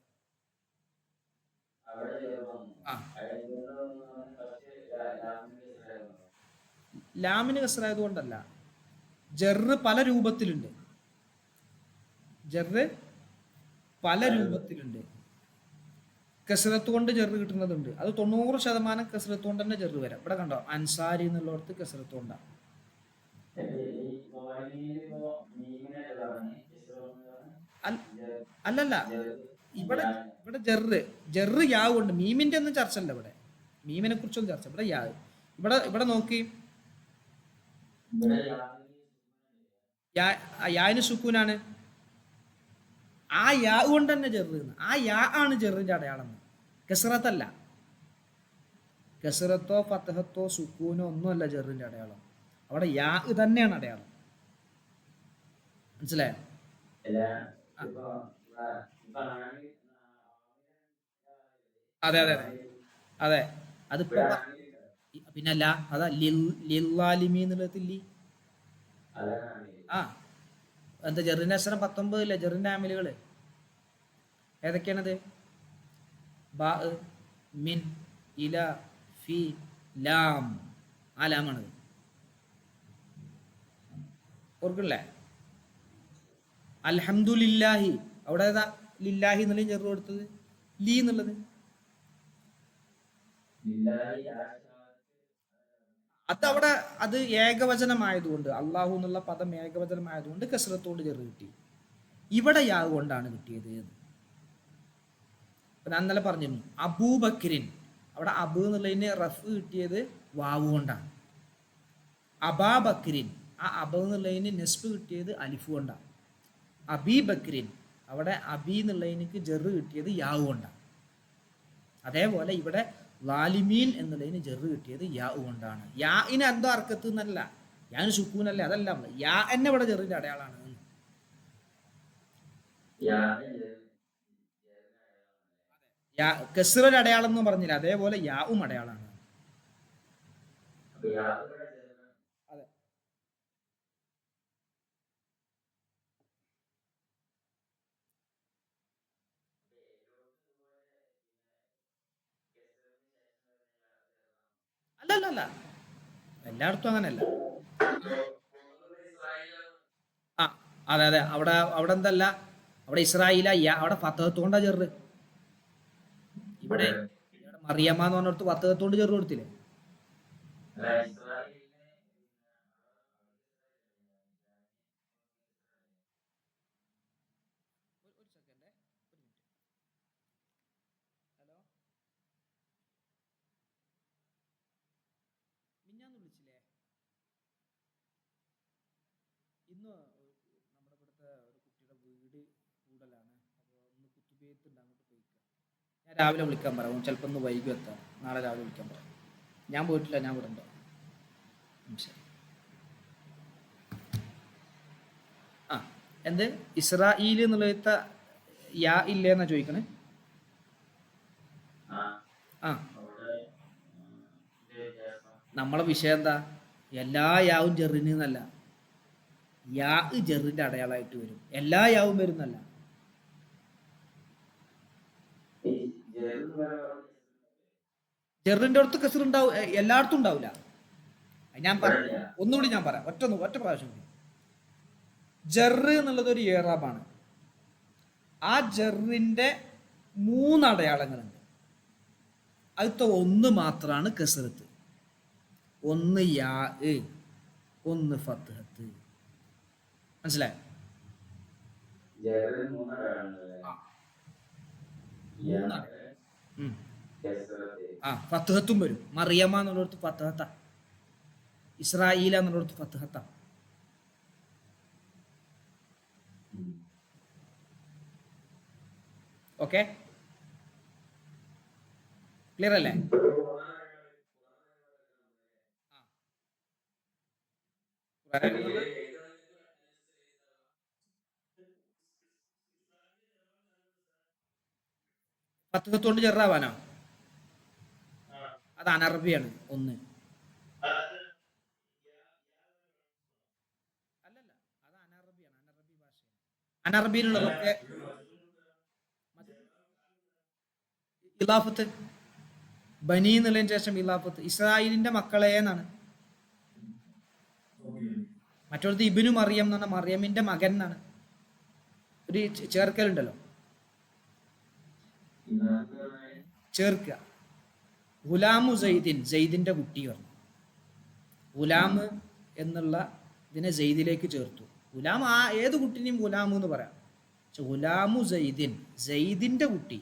ലാമിന് കസറായത് കൊണ്ടല്ല. ജെറ് പല രൂപത്തിലുണ്ട്. ജെറ് പല രൂപത്തിലുണ്ട്. കസറത്ത് കൊണ്ട് ജെറ് കിട്ടുന്നതുണ്ട്. അത് 90% കസറത്ത് കൊണ്ട് തന്നെ ജെറ് വരാം. ഇവിടെ കണ്ടോ, അൻസാരി എന്നുള്ളടത്ത് കസറത്ത് കൊണ്ടാണ്. അല്ലല്ല, ഇവിടെ ഇവിടെ ജെറ് യാവ് ഉണ്ട്. മീമിന്റെ ഒന്നും ചർച്ച അല്ല ഇവിടെ. മീമിനെ കുറിച്ചൊന്നും ചർച്ച. ഇവിടെ യാവ്. ഇവിടെ നോക്കി, യാന് സുക്കൂനാണ്. ആ യാ കൊണ്ട് തന്നെ ജെറ്. ആ യാ ആണ് ജെറിന്റെ അടയാളം, കസറത്തല്ല. കസറത്തോ ഫത്തഹത്തോ സുക്കൂനോ ഒന്നുമല്ല ജെറിന്റെ അടയാളം. അവിടെ യാ തന്നെയാണ് അടയാളം. മനസ്സിലായോ? അതെ അതെ അതെ അതെ. അതിപ്പോ പിന്നല്ല, അതാ ലില്ലാലിമി എന്നുള്ളതില്ലേ? ആ എന്താ ജെറിന്റെ അക്ഷരം 19 ജെറിന്റെ ആമിലുകള് ഏതൊക്കെയാണത്? ബാ, മിൻ, ഇല, ഫി, ലാം. ആ ലാമാണത്. ഓർക്കണില്ലേ? അൽഹംദുലില്ലാഹി, അവിടെ ഏതാ ലില്ലാഹി എന്നുള്ളത് ജെറ് കൊടുത്തത്? ലീ എന്നുള്ളത് അതവിടെ അത് ഏകവചനമായതുകൊണ്ട്, അള്ളാഹു എന്നുള്ള പദം ഏകവചനമായതുകൊണ്ട് കസ്രത്തോട് ചെറു കിട്ടി. ഇവിടെ യാവ് കൊണ്ടാണ് കിട്ടിയത്. ഇപ്പൊ ഞാൻ ഇന്നലെ പറഞ്ഞിരുന്നു അബൂബക്രിൻ, അവിടെ അബു എന്നുള്ളതിന് റഫ് കിട്ടിയത് വാവ് കൊണ്ടാണ്. അബാബക്രിൻ, ആ അബു എന്നുള്ളതിന് നെസ്ബ് കിട്ടിയത് അലിഫ് കൊണ്ടാണ്. അബീ ബക്രിൻ, അവിടെ അബി എന്നുള്ളതിനക്ക് ജെറ് കിട്ടിയത് യാവ് കൊണ്ടാണ്. അതേപോലെ ഇവിടെ ലാലിമീൻ എന്നുള്ളതിന് ജെറ് കിട്ടിയത് യാ കൊണ്ടാണ്. യാഇന് എന്തോ അർക്കത്ത് എന്നല്ല, യാന് സുക്കൂനല്ലേ, അതല്ല യാ എന്നെ ഇവിടെ ജെറിന്റെ അടയാളാണ്. കെസ്റൊരു അടയാളം എന്ന് പറഞ്ഞില്ല, അതേപോലെ യാവും അടയാളാണ്. അതെ, അല്ല അല്ല, എല്ലായിടത്തും അങ്ങനെയല്ല. ആ അതെ അതെ, അവിടെ അവിടെ എന്തല്ല, അവിടെ ഇസ്രായേല, അവിടെ ഫത്തഹത്തോണ്ടാ ചെറു. ഇവിടെ മറിയമ്മ എന്ന് പറഞ്ഞിടത്ത് ഫത്തഹത്തോണ്ട് ചെറു കൊടുത്തില്ലേ. ഒരു സെക്കൻഡ്, ഒരു മിനിറ്റ്. ഹലോ, മിഞ്ഞാന്ന് വിളിച്ചില്ലേ? ഇന്ന് നമ്മുടെ ഇവിടുത്തെ ഒരു കുട്ടിയുടെ വീട് കൂടലാണ്. അപ്പോൾ ഒന്ന് കുത്തുബിയത്തുണ്ട്, അങ്ങോട്ട് പോയിക്കുക. ഞാൻ രാവിലെ വിളിക്കാൻ പറയാം, ചിലപ്പോൾ ഒന്ന് വൈകി എത്താം. നാളെ രാവിലെ വിളിക്കാൻ പറയാം. ഞാൻ പോയിട്ടില്ല, ഞാൻ ഇവിടെ ഉണ്ടോ. ശരി. ആ എന്ത് ഇസ്രായേൽ എന്നുള്ള യാ ഇല്ലേന്നാ ചോദിക്കണേ. ആ നമ്മളെ വിഷയം എന്താ, എല്ലാ യാവും ജെറിന് എന്നല്ല, യാ ജെറിന്റെ അടയാളമായിട്ട് വരും, എല്ലാ യാവും വരുന്നല്ല. ജെറിന്റെ അടുത്ത് കസർ ഉണ്ടാവും, എല്ലായിടത്തും ഉണ്ടാവില്ല. ഞാൻ ഒന്നുകൂടി ഞാൻ പറയാം, ഒറ്റ പ്രാവശ്യം കൂടി. ജെറ് എന്നുള്ളത് ഒരു ഏറാബാണ്. ആ ജെറിന്റെ 3 അടയാളങ്ങളുണ്ട്. അതിലത്തെ ഒന്ന് മാത്രമാണ് കസറത്ത്. ഒന്ന് യാ, ഒന്ന് ഫത്ഹത്ത്. മനസ്സിലായോ? ആ ഫത്ഹത്തും വരും. മറിയമ്മ എന്നുള്ളടത്ത് ഫത്ഹത്ത, ഇസ്രായേല എന്നുള്ളടത്ത് ഫത്ഹത്ത. ഓക്കെ, ക്ലിയർ അല്ലേ? ഫത്ഹത്തോണ്ട് ചെറാവാനോ? അത് അനറബിയാണ് ഒന്ന്. അല്ലല്ല, അത് അനറബിയാണ്, അനറബി ഭാഷയാണ്. അനറബിയിലുള്ള ഇലാഫത്ത്, ബനി എന്നുള്ളതിന് ശേഷം ഇലാഫത്ത്, ഇസ്രായേലിന്റെ മക്കളെ എന്നാണ്. മറ്റൊരുത്ത് ഇബിനു മറിയം എന്ന് പറഞ്ഞാൽ മറിയമിന്റെ മകൻ എന്നാണ്. ഒരു ചേർക്കലുണ്ടല്ലോ, ചേർക്കുക. ഗുലാമു സൈദിൻ, സൈദിന്റെ കുട്ടി പറഞ്ഞു. ഗുലാമ് എന്നുള്ള ഇതിനെ സൈദിലേക്ക് ചേർത്തു. ഗുലാം ആ ഏത് കുട്ടിനെയും ഗുലാമു എന്ന് പറയാം. പക്ഷെ ഗുലാമു സൈദിൻ, സൈദിന്റെ കുട്ടി,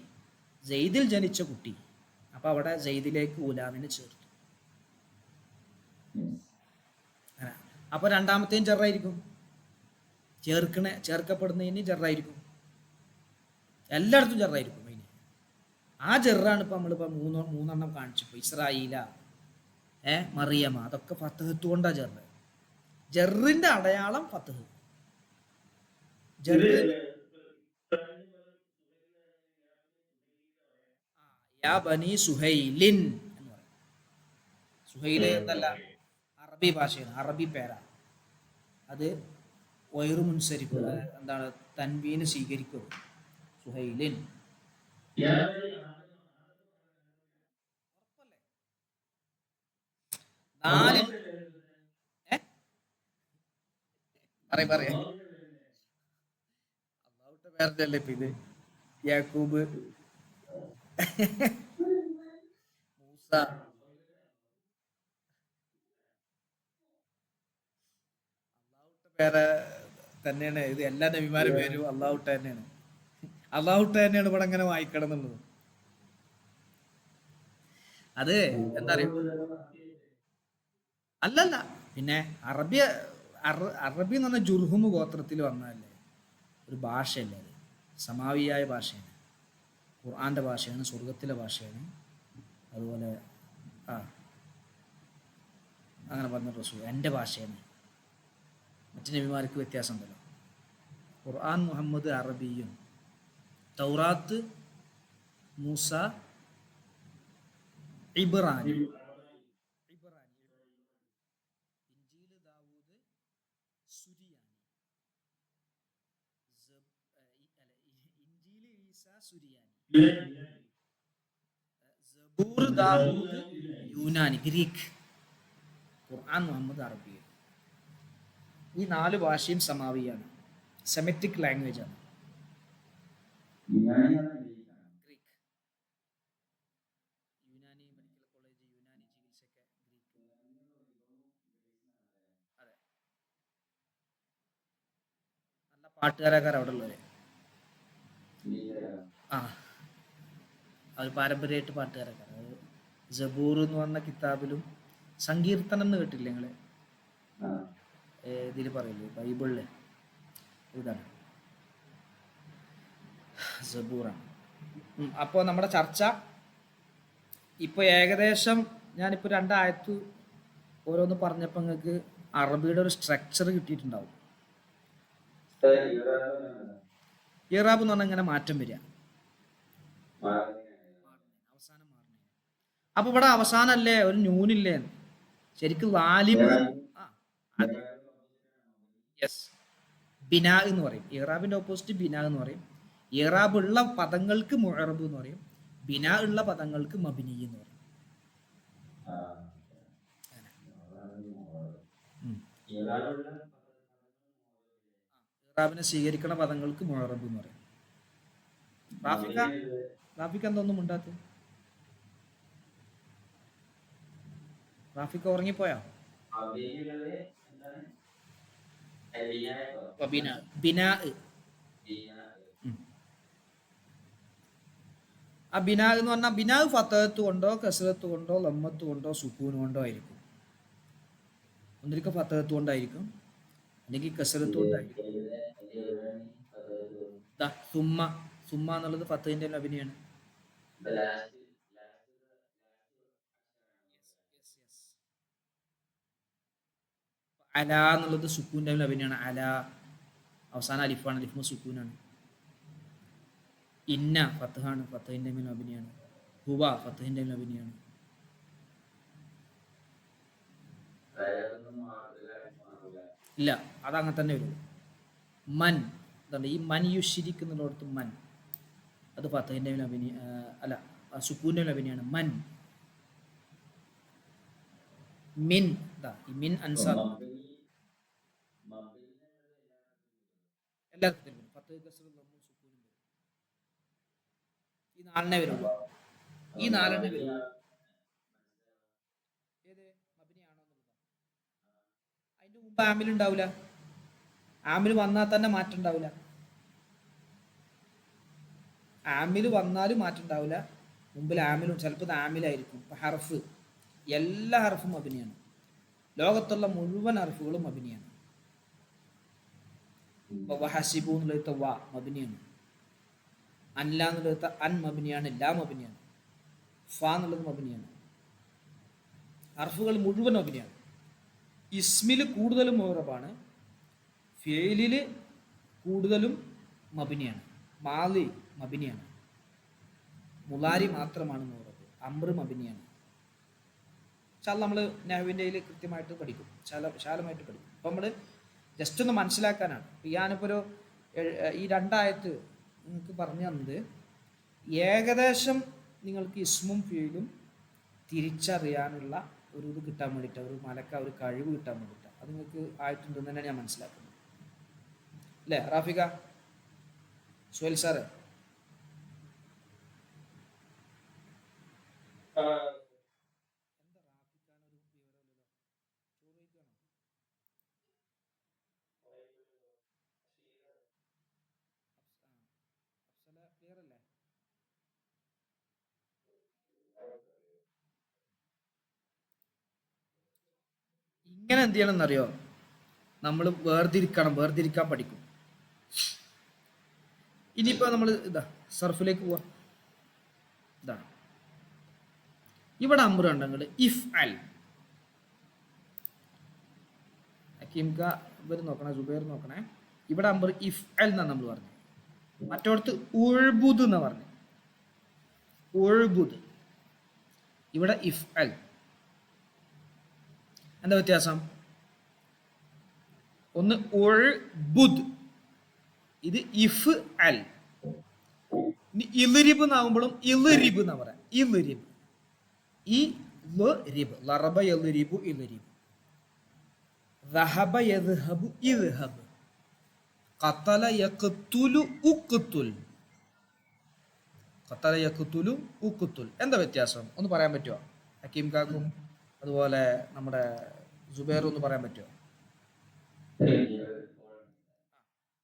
സൈദിൽ ജനിച്ച കുട്ടി. അപ്പൊ അവിടെ സൈദിലേക്ക് ഗുലാമിനെ ചേർത്തു. അപ്പൊ രണ്ടാമത്തെയും ചെറായിരിക്കും, ചേർക്കപ്പെടുന്നതിന് ചെറായിരിക്കും, എല്ലായിടത്തും ചെറായിരിക്കും. അതിന് ആ ചെറാണ് ഇപ്പൊ നമ്മളിപ്പോ മൂന്നെണ്ണം കാണിച്ചു. ഇപ്പൊ ഇസ്രായേല, മറിയമ, അതൊക്കെ ഫത്തഹത്ത് കൊണ്ടാ ചെറ്. ജെറിന്റെ അടയാളം ഫത്തഹ്. യാ ബനി സുഹൈലിൻ എന്ന് പറയും. സുഹൈല് എന്നല്ല, അറബി ഭാഷയാണ്, അറബി പേരാണ്. അത് വൈറു മുൻസരിഫ്, എന്താണ്, തൻവീന് സ്വീകരിക്കും. സുഹൈലിൻ. നാല് പറയാ അള്ളാഹുവിന്റെ പേരല്ലേ ഇപ്പൊ ഇത്. യാക്കൂബ്, മൂസ, വേറെ തന്നെയാണ് ഇത്. എല്ലാ നബിമാരുടെ പേരും അള്ളാഹുട്ട തന്നെയാണ്. അള്ളാഹുട്ട തന്നെയാണ് ഇവിടെ അങ്ങനെ വായിക്കണം എന്നുള്ളത്. അത് എന്താ പറയുക, അല്ലല്ല. പിന്നെ അറബി അറബി എന്ന് പറഞ്ഞാൽ ജുർഹുമ് ഗോത്രത്തിൽ വന്നതല്ലേ, ഒരു ഭാഷയല്ലേ അത്. സമാവിയായ ഭാഷയാണ്, ഖുർആന്റെ ഭാഷയാണ്, സ്വർഗത്തിലെ ഭാഷയാണ്. അതുപോലെ ആ അങ്ങനെ പറഞ്ഞ റസൂൽ എൻ്റെ ഭാഷയാണ്. മറ്റു നബിമാർക്ക് വ്യത്യാസം ഉണ്ടല്ലോ. ഖുർആൻ മുഹമ്മദ് അറബിയും, തൗറാത്ത് മൂസ ഇബ്രാനി, ഇഞ്ചീല് ദാവൂദ് സുരിയാനി, ഇഞ്ചീല് ഈസ സുരിയാനി, സബൂർ ദാവൂദ് യൂനാനി ഗ്രീക്ക്, ഖുർആൻ മുഹമ്മദ് അറബി. ഈ 4 ഭാഷയും സമാവിയാണ്, സെമിറ്റിക് ലാംഗ്വേജ് ആണ്. Greek, Unani medical college, Unani ചികിത്സയൊക്കെ ഗ്രീക്ക്. അതെ, നല്ല പാട്ടുകാരൊക്കെ അവിടെ ഉള്ളവരെ. ആ അത് പാരമ്പര്യമായിട്ട് പാട്ടുകാരൊക്കെ. അത് ജബൂർ എന്ന് പറഞ്ഞ കിതാബിലും സങ്കീർത്തനം എന്ന് കേട്ടില്ലേ നിങ്ങള്? ഇതിൽ പറയില്ലേ ബൈബിളില്, ഇതാണ് സബൂറാണ്. അപ്പോൾ നമ്മുടെ ചർച്ച ഇപ്പോൾ ഏകദേശം ഞാനിപ്പോൾ 2 ആയത്ത് ഓരോന്ന് പറഞ്ഞപ്പോൾ നിങ്ങൾക്ക് അറബിയുടെ ഒരു സ്ട്രക്ചർ കിട്ടിയിട്ടുണ്ടാവും. ഇറാബ് എന്ന് പറഞ്ഞാൽ ഇങ്ങനെ മാറ്റം വരിക, അവസാനം മാറുന്നത്. അപ്പൊ ഇവിടെ അവസാനല്ലേ ഒരു ന്യൂനില്ലേ, ശരിക്കും വാലിബ്. യെസ്, ബിനാ എന്ന് പറയും. ഇറാബിന്റെ ഓപ്പോസിറ്റ് ബിനാ എന്ന് പറയും. ഇറാബ് ഉള്ള പദങ്ങൾക്ക് മുഅറബ് എന്ന് പറയും, ബിനാ ഉള്ള പദങ്ങൾക്ക് മബ്നി എന്ന് പറയും. ഇറാബിനെ സ്വീകരിക്കുന്ന പദങ്ങൾക്ക് മുഅറബ് എന്ന് പറയും. റാഫിക്ക എന്തൊന്നും ഉണ്ടാത്ത? റാഫിക്ക ഉറങ്ങിപ്പോയാ? ബിനാ. ആ ബിനാ എന്ന് പറഞ്ഞാൽ ബിനാ ഫത്തഹത്ത് കൊണ്ടോ കസ്റത്ത് കൊണ്ടോ ലമ്മത്ത് കൊണ്ടോ സുക്കൂൻ കൊണ്ടോ ആയിരിക്കും. ഒന്നിരിക്കും ഫത്തഹത്ത് കൊണ്ടായിരിക്കും, അല്ലെങ്കിൽ കസ്റത്ത് കൊണ്ടായിരിക്കും. സുമ്മ, സുമ്മ എന്നുള്ളത് ഫത്തഹിന്റെ അഭിനയാണ്. അല എന്നുള്ളത് സുക്കൂന്റെ അഭിനയാണ്. അല അവസാനം അലിഫാണ്, അലിഫ് സുക്കൂനാണ്. ഇന്ന ഫത്തഹാണ്, ഫത്തഹിന്റെ അഭിനയാണ്. ഹുവ ഫത്തഹിന്റെ അഭിനയാണ്. ഇല്ല, അതങ്ങനെ തന്നെ വരും. മൻ എന്താണ് ഈ മൻ യുഷിരിക്കുന്നിടത്ത് മൻ, അത് ഫത്തഹിന്റെ അഭിനയ അല്ല സുക്കൂന്റെ അഭിനയാണ്. മൻ മിൻ, ഈ മിൻ അൻസാർ എല്ലാത്തിലും ഫത്തഹ് കസ്റ ലമ്മു സുക്കൂനും വരും. ഈ 4 വരുള്ളൂ, ഈ 4 വരും. ഏത് മബ്നിയാണോ എന്നുള്ളതാണ്. അതിന്റെ മുമ്പ് ആമിൽ ഉണ്ടാവില്ല, ആമിൽ വന്നാൽ തന്നെ മാറ്റം ഉണ്ടാവില്ല. ആമിൽ വന്നാലും മാറ്റം ഉണ്ടാവില്ല. മുമ്പിൽ ആമിലും ചിലപ്പോൾ ഇത് ആമിലായിരിക്കും. ഇപ്പൊ ഹർഫ്, എല്ലാ ഹർഫും അഭിനയാണ്. ലോകത്തുള്ള മുഴുവൻ ഹർഫുകളും അഭിനയാണ്. വഹസിബു എന്നുള്ളത് വ മബിനിയാണ്, അല്ല എന്നുള്ളത് അൻ മബിനിയാണ്, ലാ മബിനിയാണ്, ഫ എന്നുള്ളത് മബിനിയാണ്. ഹർഫുകൾ മുഴുവൻ മബിനിയാണ്. ഇസ്മിൽ കൂടുതലും മുഅറബാണ്, ഫിഅലിൽ കൂടുതലും മബിനിയാണ്. മാലി മബിനിയാണ്, മുലാരി മാത്രമാണ് മുഅറബ്. അംർ മബിനിയാണ്. നമ്മൾ നഹ്വിൻ്റെ കൃത്യമായിട്ട് പഠിക്കും, വിശാലമായിട്ട് പഠിക്കും. അപ്പം നമ്മൾ ജസ്റ്റ് ഒന്ന് മനസ്സിലാക്കാനാണ്. ഞാനിപ്പോൾ ഈ 2 ആയത്ത് നിങ്ങൾക്ക് പറഞ്ഞു തന്നത് ഏകദേശം നിങ്ങൾക്ക് ഇസ്മും ഫീലും തിരിച്ചറിയാനുള്ള ഒരു ഇത് കിട്ടാൻ വേണ്ടിയിട്ടാണ്, ഒരു ഒരു കഴിവ് കിട്ടാൻ വേണ്ടിയിട്ടാണ്. അത് നിങ്ങൾക്ക് ആയിട്ടുണ്ടെന്ന് തന്നെയാണ് ഞാൻ മനസ്സിലാക്കുന്നത്. അല്ലേ റാഫിക? സുഹൈൽ സാറ് ഇങ്ങനെ എന്ത് ചെയ്യണം എന്നറിയോ? നമ്മൾ വേർതിരിക്കാൻ പഠിക്കും. ഇനിയിപ്പോ നമ്മൾ ഇതാ സർഫിലേക്ക് പോവാം. ഇതാ ഇവിടെ അമ്പ് കണ്ടങ്ങൾ ഇഫ് അൽ. ഹക്കീംക ഇവർ നോക്കണേ, ജുബൈർ നോക്കണേ. ഇവിടെ അമ്പർ ഇഫ് അൽ എന്നാണ് നമ്മൾ പറഞ്ഞത്. മറ്റോടത്ത് ഉഴ്ബുദ് എന്ന് പറഞ്ഞു. ഉഴ്ബുദ്. ഇവിടെ ഇഫ് അൽ. എന്താ വ്യത്യാസം? ഒന്ന് ഉഴ്ബുദ്, ഇത് ഇഫ് അൽ. ഇനി ഇൽരിബ് എന്നാകുമ്പോഴും ഇൽരിബ് എന്നാ പറയാം. ഇൽരിബ്, ഈ റിബ്. ലറബ യൽരിബു ഇൽരിബ്. ذهب يذهب اذهب. قتل يقتل اقتل. قتل يقتل اقتل. എന്താ വ്യത്യാസം ഒന്ന് പറയാൻ പറ്റുമോ? ഹക്കീം കാക്കും അതുപോലെ നമ്മുടെ ജുബൈർ ഒന്ന് പറയാൻ പറ്റുമോ?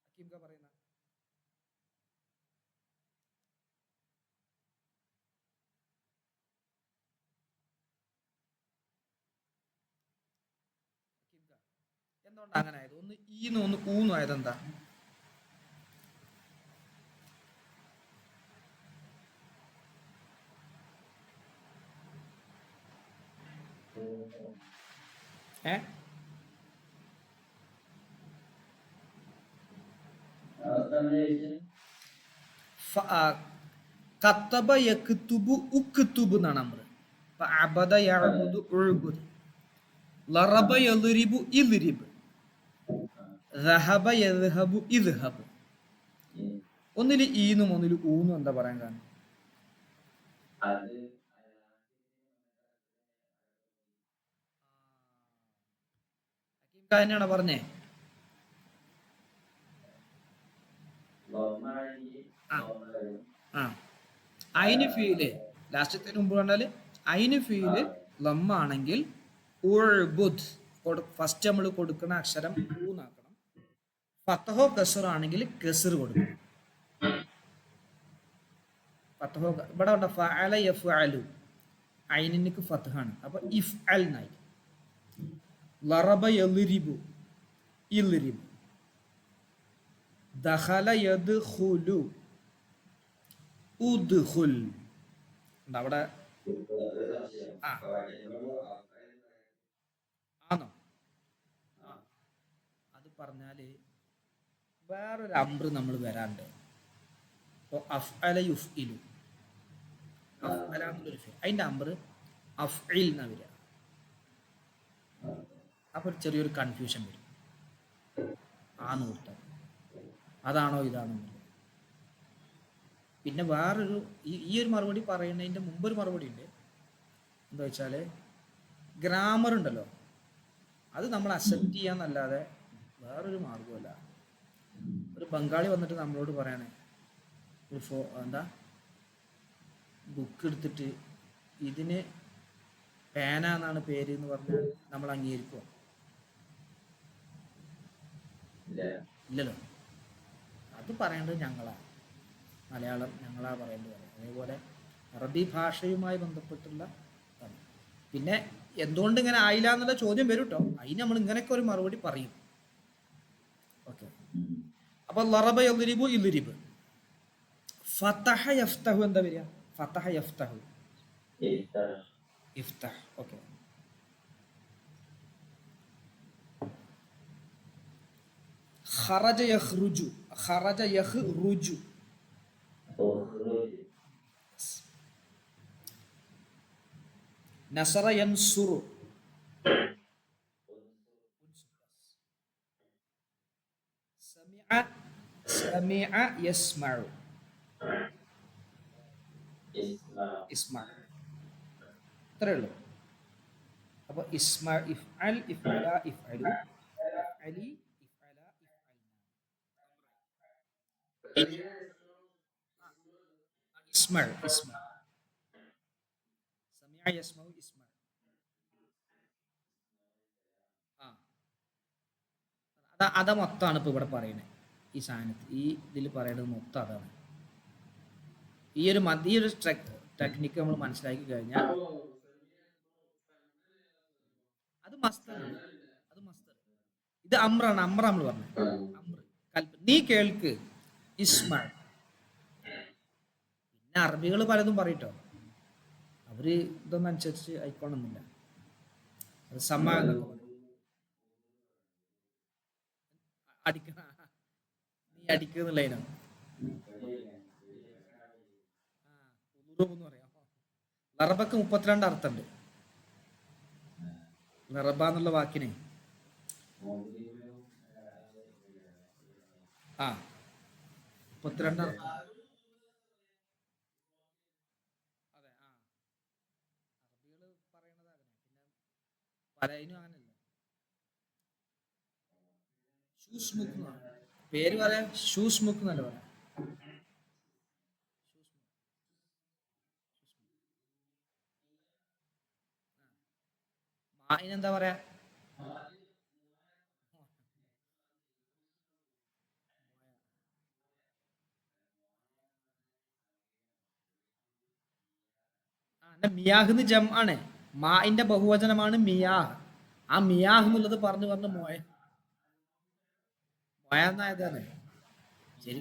ഹക്കീം കാ പറയുന്ന എന്തുകൊണ്ട് അങ്ങനെ ആയത്? ഒന്ന് ഈന്ന് ഒന്ന് ഊന്നും ആയതെന്താ? കത്തബ യക്തുബു ഉക്തുബ് എന്നാണ് നമ്മൾ. അബദ യഅബുദു ഉഅ്ബുദ്. ലറബ യദ്രിബു ഇദ്രിബ്. ദഹബ യദ്ഹബു ഇദ്ഹബ്. ഒന്നില് ഈന്നും ഒന്നില് ഊന്നും എന്താ പറയാൻ കാരണം? തന്നെയാണ് പറഞ്ഞേ. അയിന് ഫീല് ലാസ്റ്റത്തിന് മുമ്പ് കണ്ടാല് അയിന് ഫീല് ലമ്മാണെങ്കിൽ ഉഴ്ബുദ് ഫസ്റ്റ് നമ്മൾ കൊടുക്കുന്ന അക്ഷരം ഊന്നാക്കണം. ഫത്തഹോ കസർ ആണെങ്കിൽ കസർ കൊടുക്കണം. ഫത്തഹോ ഇവിടെ ഉണ്ട് ഫഅല യഫ്അലു, ഐനിക്ക് ഫത്ഹാണ്, അപ്പൊ ഇഫ് അൽ നായി. ലറബ യദ്രിബു ഇൽരിബു. ദഖല യദ്ഖുലു ഉദ്ഖുൽ. അവിടെ ആണോ? അത് പറഞ്ഞാല് വേറൊരു അംറ് നമ്മൾ വരാണ്ട്. അഫ്അല യുഫ്ഇലു. അഫ്അല എന്നുള്ളൊരു ഫിൽ, അതിന്റെ അംറ് അഫ്ഇൽ എന്നാ വരിക. അപ്പൊ ചെറിയൊരു കൺഫ്യൂഷൻ വരും. ആന്ന് കൊടുത്താൽ അതാണോ ഇതാണോ? പിന്നെ വേറൊരു ഈ ഒരു മറുപടി പറയുന്നതിൻ്റെ മുമ്പൊരു മറുപടി ഉണ്ട്. എന്താ വെച്ചാൽ ഗ്രാമർ ഉണ്ടല്ലോ, അത് നമ്മൾ അക്സെപ്റ്റ് ചെയ്യാന്നല്ലാതെ വേറൊരു മാർഗമല്ല. ഒരു ബംഗാളി വന്നിട്ട് നമ്മളോട് പറയണേ ഒരു എന്താ ബുക്ക് എടുത്തിട്ട് ഇതിന് പേന എന്നാണ് പേര് എന്ന് പറഞ്ഞാൽ നമ്മൾ അംഗീകരിക്കുമോ? ഇല്ലല്ലോ. അത് പറയേണ്ടത് ഞങ്ങളാണ്, മലയാളം ഞങ്ങളാ പറയേണ്ടത്. അതേപോലെ അറബി ഭാഷയുമായി ബന്ധപ്പെട്ടുള്ള പിന്നെ എന്തുകൊണ്ട് ഇങ്ങനെ ആയില്ല എന്നുള്ള ചോദ്യം വരും കേട്ടോ. അതിന് നമ്മൾ ഇങ്ങനെയൊക്കെ ഒരു മറുപടി പറയും. ഓക്കെ. അപ്പൊ ലറബ യദ്രിബു ഇദ്രിബ്. ഫതഹ യഫ്തഹു എന്താ വരിക? ഫതഹ യഫ്തഹു ഇഫ്തഹ്. ഓക്കെ. ഖറജ യഖ്റുജു. ഖറജ യഖ്റുജു. നസറ യൻസുറു. സമിഅ സമിഅ യസ്മഉ. ഇസ്മഅ. ഇത്രയേ ഉള്ളൂ. അപ്പൊ ഇസ്മ ഇഫ്അൽ ഇഫ്അല ഇഫ്അലു ഇഫ്അലി ഇഫ്അല ഇഫ്അൽന. ഇസ്മഅ ഇസ്മഅ. സമിഅ യസ്മഉ ഇസ്മഅ. അതാ മൊത്തമാണ് ഇപ്പൊ ഇവിടെ പറയുന്നത്. ഈ സാധനത്തിൽ ഈ ഇതിൽ പറയുന്നത് മൊത്തം അതാണ്. ഈ ഒരു ടെക്നിക്ക് നമ്മൾ മനസ്സിലാക്കി കഴിഞ്ഞാൽ അത് മസ്താണ്. ഇത് അമ്രാണ്, അമ്ര നമ്മൾ പറഞ്ഞു. നീ കേൾക്ക് ഇസ്മ. പിന്നെ അറബികൾ പലതും പറയട്ടോ, അവര് ഇതൊന്നും അനുസരിച്ച് ആയിക്കോണമെന്നില്ല. അത് സമ്മ എന്നൊക്കെ പറയും. അടിക്ക നീ അടിക്കുന്നുള്ളതിനാണ് എന്ന് പറയാം. ലറബക്ക് 32 അർത്ഥമുണ്ട്. ലറബ എന്നുള്ള വാക്കിനെ ആ 32 അർത്ഥം. അതെ, ആ അറബികൾ പറയണത് അങ്ങനെ. പിന്നെ പലതിനും അങ്ങനെയല്ല. ഷൂസ് മുക്ക് എന്നാണ് പേര് പറയാം, ഷൂസ് മുക്ക് എന്നല്ല പറയാം. അതിനെന്താ പറയാ? മിയാഹ് ജം ആണ്. മാഇന്റെ ബഹുവചനമാണ് മിയാഹ്. ആ മിയാഹ് എന്നുള്ളത് പറഞ്ഞു പറഞ്ഞ് മോയ മോയ എന്നായതാണ്. ശരി,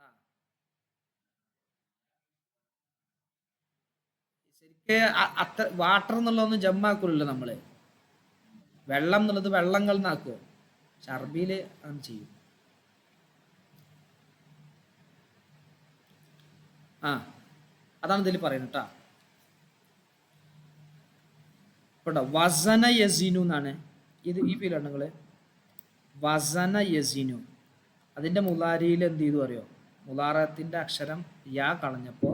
ആ ശരിക്ക് അത്ര വാട്ടർ എന്നുള്ളതൊന്നും ജമ്മാക്കൂലല്ലോ നമ്മള്. വെള്ളം എന്നുള്ളത് വെള്ളങ്ങൾ എന്നാക്കുവോ? പക്ഷെ അറബിയില് അങ്ങനെ ചെയ്യും. ആ അതാണ് ഇതിൽ പറയുന്നത് കേട്ടാ. കേട്ടോ, വസന യസീനു എന്നാണ് ഇത്. ഈ ഫീലാണ് നിങ്ങള് വസന യസീനു. അതിന്റെ മുലാരിയിൽ എന്ത് ചെയ്തു അറിയോ? മുലാറത്തിന്റെ അക്ഷരം യാ കളഞ്ഞപ്പോ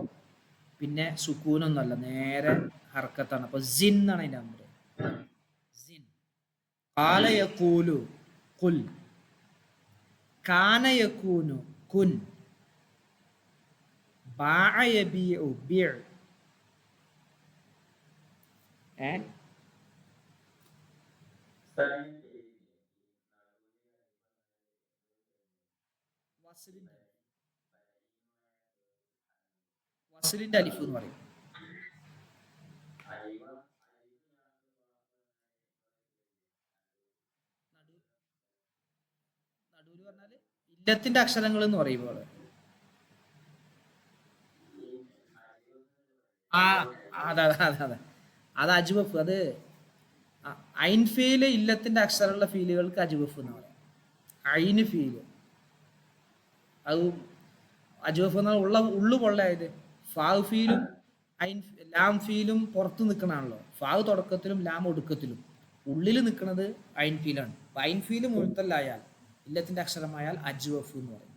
പിന്നെ സുക്കൂനൊന്നല്ല, നേരെ ഹർക്കത്താണ്. അപ്പൊ സിൻ എന്നാണ് അതിന്റെ നമ്പർ. സിൻ. കാല യഖൂലു കുൽ, കാന യകൂനു കുൻ, ബാഅ യബീഉ ബിഅ. ഏ വസ്ലിന്റെ വസ്ലിന്റെ അലിഫ് എന്ന് പറയും. നടൂല് പറഞ്ഞാല് ഇല്ലത്തിന്റെ അക്ഷരങ്ങൾ എന്ന് പറയുമ്പോൾ ആ അതെ അതെ അതെ അതെ, അത് അജ്വഫ്. അത് ഐൻ ഫീല് ഇല്ലത്തിന്റെ അക്ഷരമുള്ള ഫീലുകൾക്ക് അജ്വഫ് എന്ന് പറയാം. ഐന് ഫീല് അത് അജ്വഫ് എന്ന ഉള്ളു പൊള്ളയായത്. ഫാവ് ഫീലും ഐൻ ലാം ഫീലും പുറത്ത് നിൽക്കണാണല്ലോ. ഫാവ് തുടക്കത്തിലും ലാം ഒടുക്കത്തിലും. ഉള്ളിൽ നിൽക്കുന്നത് ഐൻ ഫീലാണ്. അപ്പൊ ഐൻ ഫീല് മുഴുത്തല്ലായാൽ, ഇല്ലത്തിന്റെ അക്ഷരമായാൽ അജ്വഫ് എന്ന് പറയും.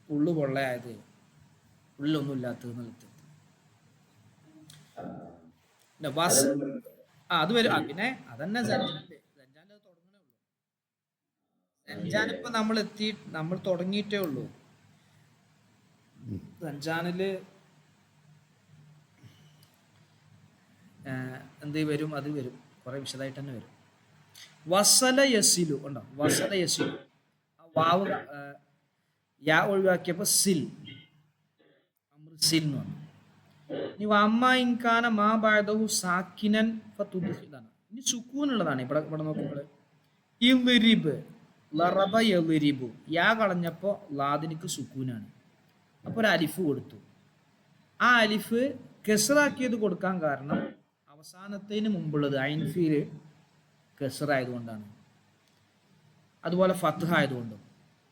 ഉള്ളു പൊള്ളയായത്, ഉള്ളിലൊന്നും ഇല്ലാത്തത് എന്നുള്ളത്. പിന്നെ അത് വരും. പിന്നെ അതന്നെ സഞ്ചാന്റെ സഞ്ചാന്റെ തുടങ്ങണേ ഉള്ളൂ. സഞ്ചാൻ ഇപ്പൊ നമ്മൾ തുടങ്ങിയിട്ടേ ഉള്ളൂ. സഞ്ചാനില് എന്ത് വരും? അത് വരും, കുറെ വിശദമായിട്ട് തന്നെ വരും. വസല യസിലു ഉണ്ടോ? വസല യസിലു ആ വാവ് യാ ഒഴിവാക്കിയപ്പോ സിൽ, സിൽ എന്ന് പറഞ്ഞു. ഇനി അമ്മ ഇൻകാന മാ ബഅദഹു സാക്കിനൻ ഫതുദ്ഖിലാണ്. ഇനി സുക്കൂൻ ഉള്ളതാണ്. ഇവിടെ നോക്കുമ്പോൾ ഇൽരിബ്, ലറബ യളിരിബു. യാ കളഞ്ഞപ്പോ ലാദിനിക്ക് സുക്കൂനാണ്. അപ്പൊ ഒരു അലിഫ് കൊടുത്തു. ആ അലിഫ് കെസറാക്കിയത് കൊടുക്കാൻ കാരണം അവസാനത്തിന് മുമ്പുള്ളത് ഐൻഫീല് കെസറായതുകൊണ്ടാണ്. അതുപോലെ ഫത്ത്ഹ ആയതുകൊണ്ടും.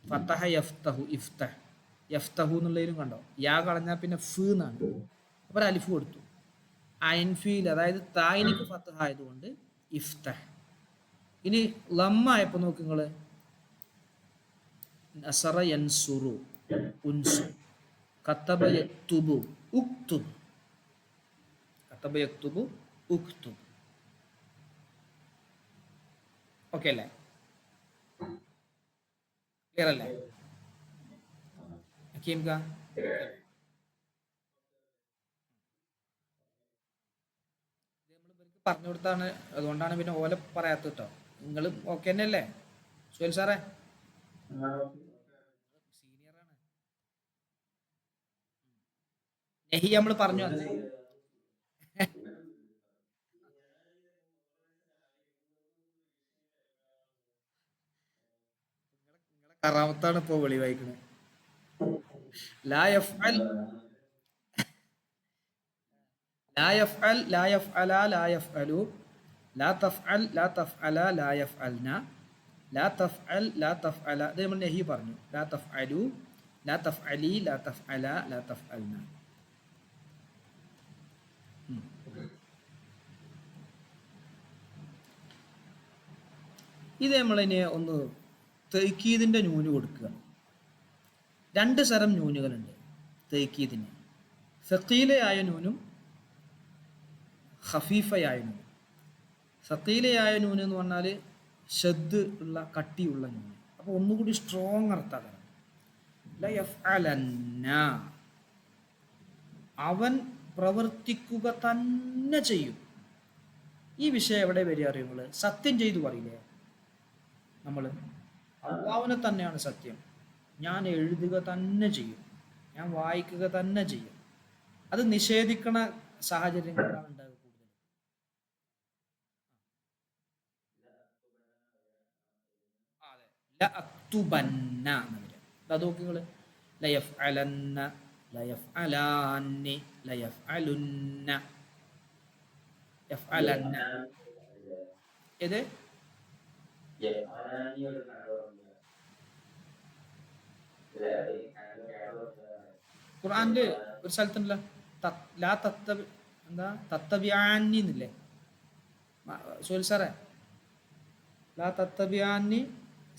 ഫത്തഹ യഫ്തഹു, ഇഫ്തഹ്, യഫ്തഹു എന്നുള്ളതിലും കണ്ടോ, യാ കളഞ്ഞാൽ പിന്നെ ഫ് എന്നാണ്. അപ്പൊ ഒരു അലിഫ് കൊടുത്തു. ഐൻഫീൽ അതായത് തായിനിക്ക് ഫത്ത്ഹ ആയതുകൊണ്ട് ഇഫ്തഹ്. ഇനി ലമ്മ ആയപ്പോ നോക്ക് നിങ്ങള്, നസറ യൻസുറു ഉൻസു, കത്തബ യക്തുബു ഉക്തുബ്, കത്തബ യക്തുബു ഉക്തുബ്. ഓക്കെ അല്ലേ? ക്ലിയർ അല്ലേ ഹക്കീം ക? പറഞ്ഞു കൊടുത്താണ്, അതുകൊണ്ടാണ് പിന്നെ ഓല പറയാത്ത കേട്ടോ. നിങ്ങൾ ഓക്കെ തന്നെയല്ലേ സുഹേൽ സാറേ? സീനിയറാണ്. നെഹി നമ്മൾ പറഞ്ഞു അന്ന്. ആറാമത്താണ് ഇപ്പൊ വെളിവായിക്കുന്നത്. ലാ യഫ്അൽ ലാ യഫ്അൽ ലാ യഫ്അല ലാ യഫ്അലു ലാ തഫ്അൽ ലാ തഫ്അല ലാ യഫ്അൽന ലാ തഫ്അൽ ലാ തഫ്അല. ഇത് നമ്മൾ നഹി പറഞ്ഞു. ലാ തഫ്അലു ലാ തഫ്അലി ലാ തഫ്അല ലാ തഫ്അൽന. ഇത് നമ്മളിനി ഒന്ന് തൗക്കീദിന്റെ നൂന് കൊടുക്കുക. രണ്ട് തരം നൂനുകളുണ്ട് തൗക്കീദിന്. സഖീലയായ നൂനും ഖഫീഫയായ നൂനും. സഖീലയായ നൂന് എന്ന് പറഞ്ഞാൽ ഷദ് ഉള്ള കട്ടിയുള്ള നൂന്. അപ്പോൾ ഒന്നുകൂടി സ്ട്രോങ് അർത്ഥാക്കണം. ലയഫ്അലന്ന, അവൻ പ്രവർത്തിക്കുക തന്നെ ചെയ്യും. ഈ വിഷയം എവിടെ വരിക അറിയുമ്പോൾ സത്യം ചെയ്തു പറയില്ലേ നമ്മൾ, അള്ളാഹുവിനെ തന്നെയാണ് സത്യം. ഞാൻ എഴുതുക തന്നെ ചെയ്യും, ഞാൻ വായിക്കുക തന്നെ ചെയ്യും. അത് നിഷേധിക്കണ സാഹചര്യങ്ങളാണ് ഉണ്ടാകുക കൂടുതൽ. അതെ, ലഅക്തുബന്ന എന്ന് വരിക. അത് നോക്കി നിങ്ങൾ, ലയഫ്അലന്ന ലയഫ്അലാനി ലയഫ്അലുന്ന യഫ്അലന്ന. ഏത് ഖുർആനില് ഒരു സ്ഥലത്തുണ്ടല്ലോ ലാ തത്തബി, എന്താ തത്തബിയാനി എന്നില്ലേ സുഹൈൽ സാറേ? ലാ തത്തബിയാനി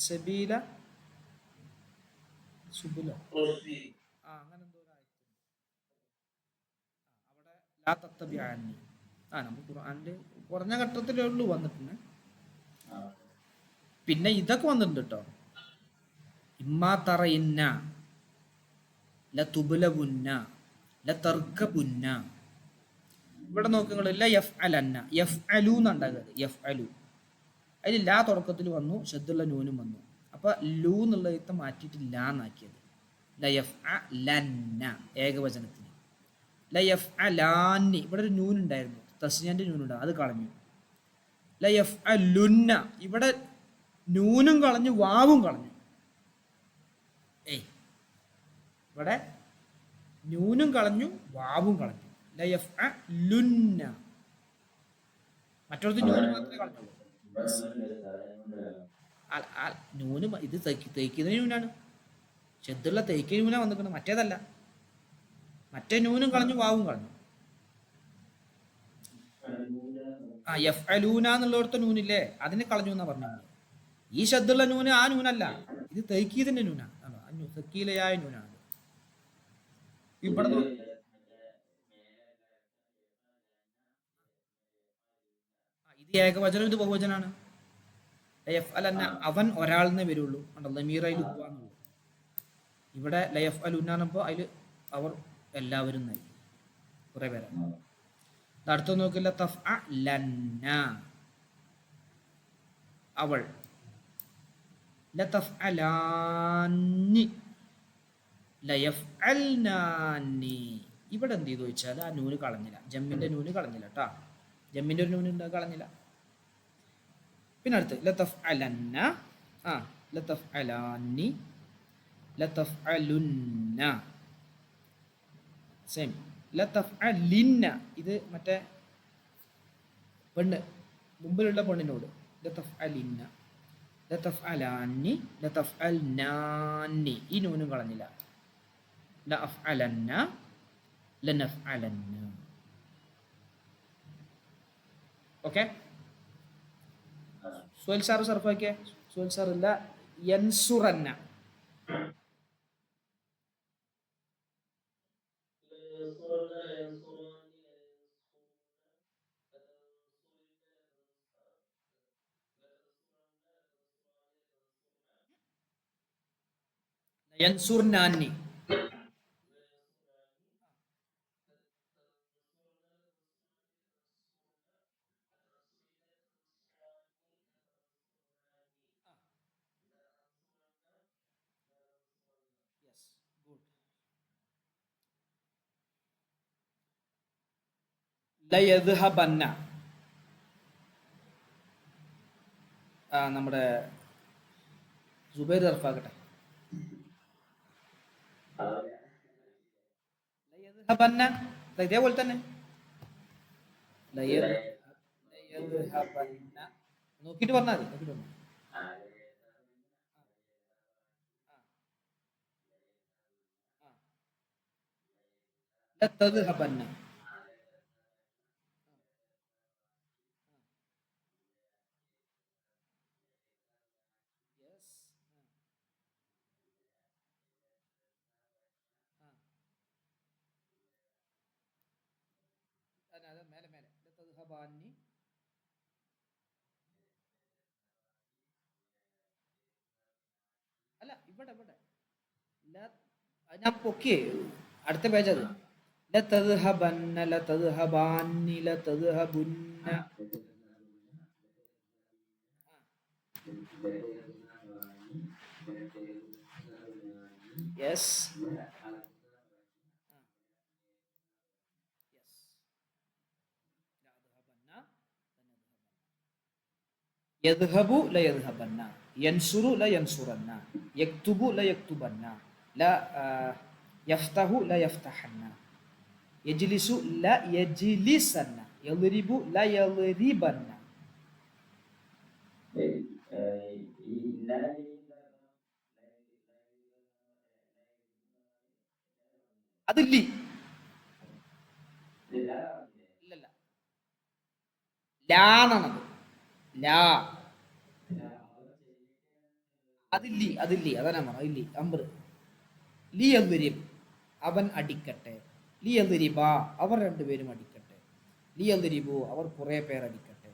സബീല സുബുല, അങ്ങനെ എന്തോ ഒരു ആയത്ത് അവിടെ ലാ തത്തബിയാനി. നമുക്ക് ഖുർആനില് കുറഞ്ഞ ഘട്ടത്തിലേ ഉള്ളൂ വന്നിട്ടുണ്ട്. പിന്നെ ഇതൊക്കെ വന്നിട്ടുണ്ട് കേട്ടോ. ഇമ്മാ തറയിന്ന ലതുബ്ലവുന്ന ലതർകബുന്ന. ഇവിടെ നോക്കുക, ലയഫ്അലന്ന യഫ്അലു എന്നുണ്ടാകുന്നത്. യഫ്അലു അതിൽ ലാ തുടക്കത്തിൽ വന്നു, ഷദ്ദുള്ള നൂനും വന്നു. അപ്പൊ ലൂ എന്നുള്ള ഇത്ത മാറ്റിയിട്ട് ലാ എന്നാക്കിയത്. ലയഫ്അലന്ന ഏകവചനത്തിന്. ലയഫ്അലാനി ഇവിടെ ഒരു നൂൻ ഉണ്ടായിരുന്നു, തസ്നിയന്റെ നൂനുണ്ട്, അത് കളഞ്ഞു. ലയഫ്അലുന്ന ഇവിടെ നൂനും കളഞ്ഞു വാവും കളഞ്ഞു. ഇവിടെ നൂനും കളഞ്ഞു വാവും കളഞ്ഞു. ലയഫ്അലുന്ന മറ്റൊരു നൂന് മാത്രമേ കളഞ്ഞുള്ളൂ. നൂന് ഇത് തേക്കുന്ന നൂനാണ്, ഷദ്ദുള്ള തേക്കിയ നൂനാ വന്നിരിക്കുന്നത്, മറ്റേതല്ല. മറ്റേ നൂനും കളഞ്ഞു വാവും കളഞ്ഞു. യഫ്അലൂന എന്നുള്ളടത്തെ നൂനില്ലേ അതിനെ കളഞ്ഞു എന്നാ പറഞ്ഞത്. ഈ ഷദ്ദുള്ള നൂന് ആ നൂനല്ല, ഇത് തൈക്കീദിന്റെ നൂനാണ്, സക്കീലയായ നൂനാണ്. ഇവിടെ ഇത് ഏകവചനം, ഇത് ബഹുവചനാണ്. ലയഫ്അലന്ന അവൻ ഒരാളിനെ വരുള്ളൂ, ലമീറയിൽ ഉപ്പാന്നുള്ളൂ. ഇവിടെ ലയഫ്അലുന്നപ്പോൾ അതിൽ അവർ എല്ലാവരും നയി കുറെ പേരാണ്. അടുത്ത നോക്കില്ല, തഫ്അലന്ന അവൾ, ലതഫ്അലാനി ലയഫ്അൽനാനി. ഇവിടെ എന്ത് ചെയ്തു ചോദിച്ചാൽ ആ നൂന് കളഞ്ഞില്ല, ജമ്മിന്റെ നൂന് കളഞ്ഞില്ല കേട്ടാ. ജമ്മിന്റെ ഒരു നൂന് കളഞ്ഞില്ല. പിന്നെ അടുത്ത് ലതഫ്അലന്ന, ലതഫ്അലാനി ലതഫ്അലുന്ന. സെയിം. ലതഫ്അലിന്ന ഇത് മറ്റേ പെണ്ണ്, മുമ്പിലുള്ള പെണ്ണിനോട്. ലതഫ്അലിന്ന ലതഫ്അലാനി ലതഫ്അൽനാനി ഈ നൂനും കളഞ്ഞില്ല. ലഅഫ്അലന്ന ലനഫ്അലന്ന. ഓക്കെ, സുഹൈൽ സാർ സർഫാക്കിയ. സുഹൈൽ സാർ ഇല്ല, യൻസുറന്ന. യൻസുർനാനി. ലയദ്ഹബന്ന, നമ്മുടെ സുബൈർ സർഫാക്കട്ടെ. ലയദ്ഹബന്ന, ഇതേപോലെ തന്നെ ലയദ്ഹബന്ന. നോക്കിയിട്ട് പറഞ്ഞാൽ മതി, നോക്കിയിട്ട് പറഞ്ഞാൽ ലതദ്ഹബന്ന. യെസ്. അതെ, മേലെ മേലെ ലതദ്ഹബാന്നി. അല്ല, ഇവിടെ ഇവിടെ ഞാൻ പൊക്കിയേ, അടുത്ത പേജ് അത്. ലതദ്ഹബന്ന ലതദ്ഹബാന്നി ലതദ്ഹബുന്ന. യെസ്. യദ്ഹബു ലയദ്ഹബന്ന, യൻസുറു ലയൻസുറന്ന, യക്തുബു ലയക്തുബന്ന, ല യഫ്തഹു ലയഫ്തഹന്ന, യജ്ലിസു ലയജ്ലിസന്ന, യദ്രിബു ലയദ്രിബന്ന. അതില്ലി. ഇല്ലല്ല, ലാന്നാണത്. ലാ. അതില്ലി, അതില്ലി, അതാ ഞാൻ പറഞ്ഞത്. ഇല്ലി അമ്പർ. ലി യദ്രിബ്, അവൻ അടിക്കട്ടെ. ലി യദ്രിബ, അവർ രണ്ടുപേരും അടിക്കട്ടെ. ലി യദ്രിബു, അവർ കുറെ പേർ അടിക്കട്ടെ.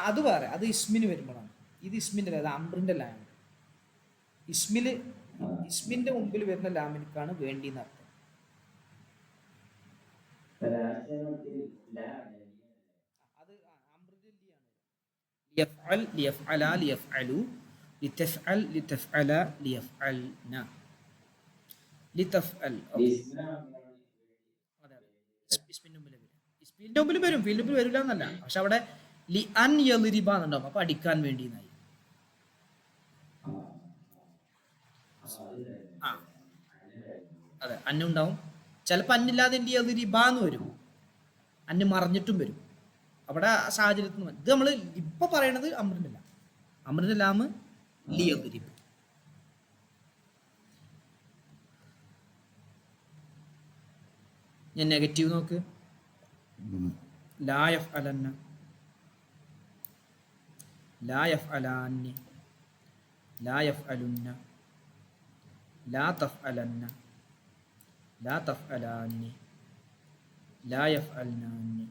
അത് വേറെ, അത് ഇസ്മിന് വരുമ്പോഴാണ്. ഇത് ഇസ്മിന്റെ, അത് അമ്രിന്റെ ലാമാണ്. ഇസ്മില്, ഇസ്മിന്റെ മുമ്പിൽ വരുന്ന ലാമിനക്കാണ് വേണ്ടി എന്നർത്ഥം. അത് അമ്രിന്റെ ലിയാണ്. ലിയഫ്അൽ ലിയഫ്അല ലിയഫ്അലു ലിതഫ്അൽ ലിതഫ്അല ലിയഫ്അൽന ലിതഫ്അൽ. ഓക്കേ, അതെ അതെ. ഇസ്മിന്റെ മുമ്പിൽ വരും, ഇസ്മിന്റെ മുമ്പിൽ വരും, ഫീൽഡ് മുമ്പിൽ വരില്ല എന്നല്ല, പക്ഷെ അവിടെ ലി അൻ യദ്രിബ എന്നുണ്ടാവും, അപ്പൊ അടിക്കാൻ വേണ്ടി എന്നായി. ആ അതെ, അന്നുണ്ടാവും. ചിലപ്പോൾ അന്നില്ലാതെ എന്ത് ചെയ്യും, യദ്രിബാന്ന് വരും, അന്ന് മറിഞ്ഞിട്ടും വരും. അവിടെ സാഹചര്യത്തിൽ ഇത് നമ്മൾ ഇപ്പൊ പറയണത് അമ്രിന്റെ ലാം. അമ്രിന്റെ ലാം ലി യദ്രിബ്. ഞാൻ നെഗറ്റീവ് നോക്ക്. ലാ യഫ്അലന്ന, ലാ യഫ്അലാന്നി, ലാ യഫ്അലുന്ന, ലാ തഫ്അലന്ന, ലാ തഫ്അലാന്നി, ലാ യഫ്അൽനാന്നി,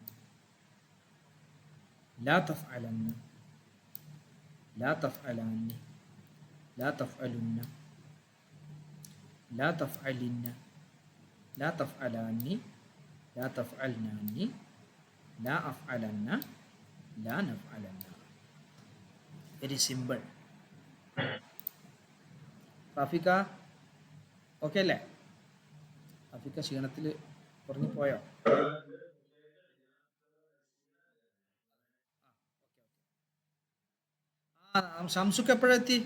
ലാ തഫ്അലന്ന, ലാ തഫ്അലാന്നി, ലാ തഫ്അലുന്ന, ലാ തഫ്അലിന്ന, ലാ തഫ്അലാന്നി, ലാ തഫ്അൽനാന്നി, ലാ അഫ്അലന്ന, ലാ നഫ്അലന്ന. Very simple. റാഫിക്ക ഓക്കെ അല്ലേ? റാഫിക്ക ക്ഷീണത്തിൽ കുറഞ്ഞു പോയോ? ആ, ഷംസുക്ക് എപ്പോഴെത്തി?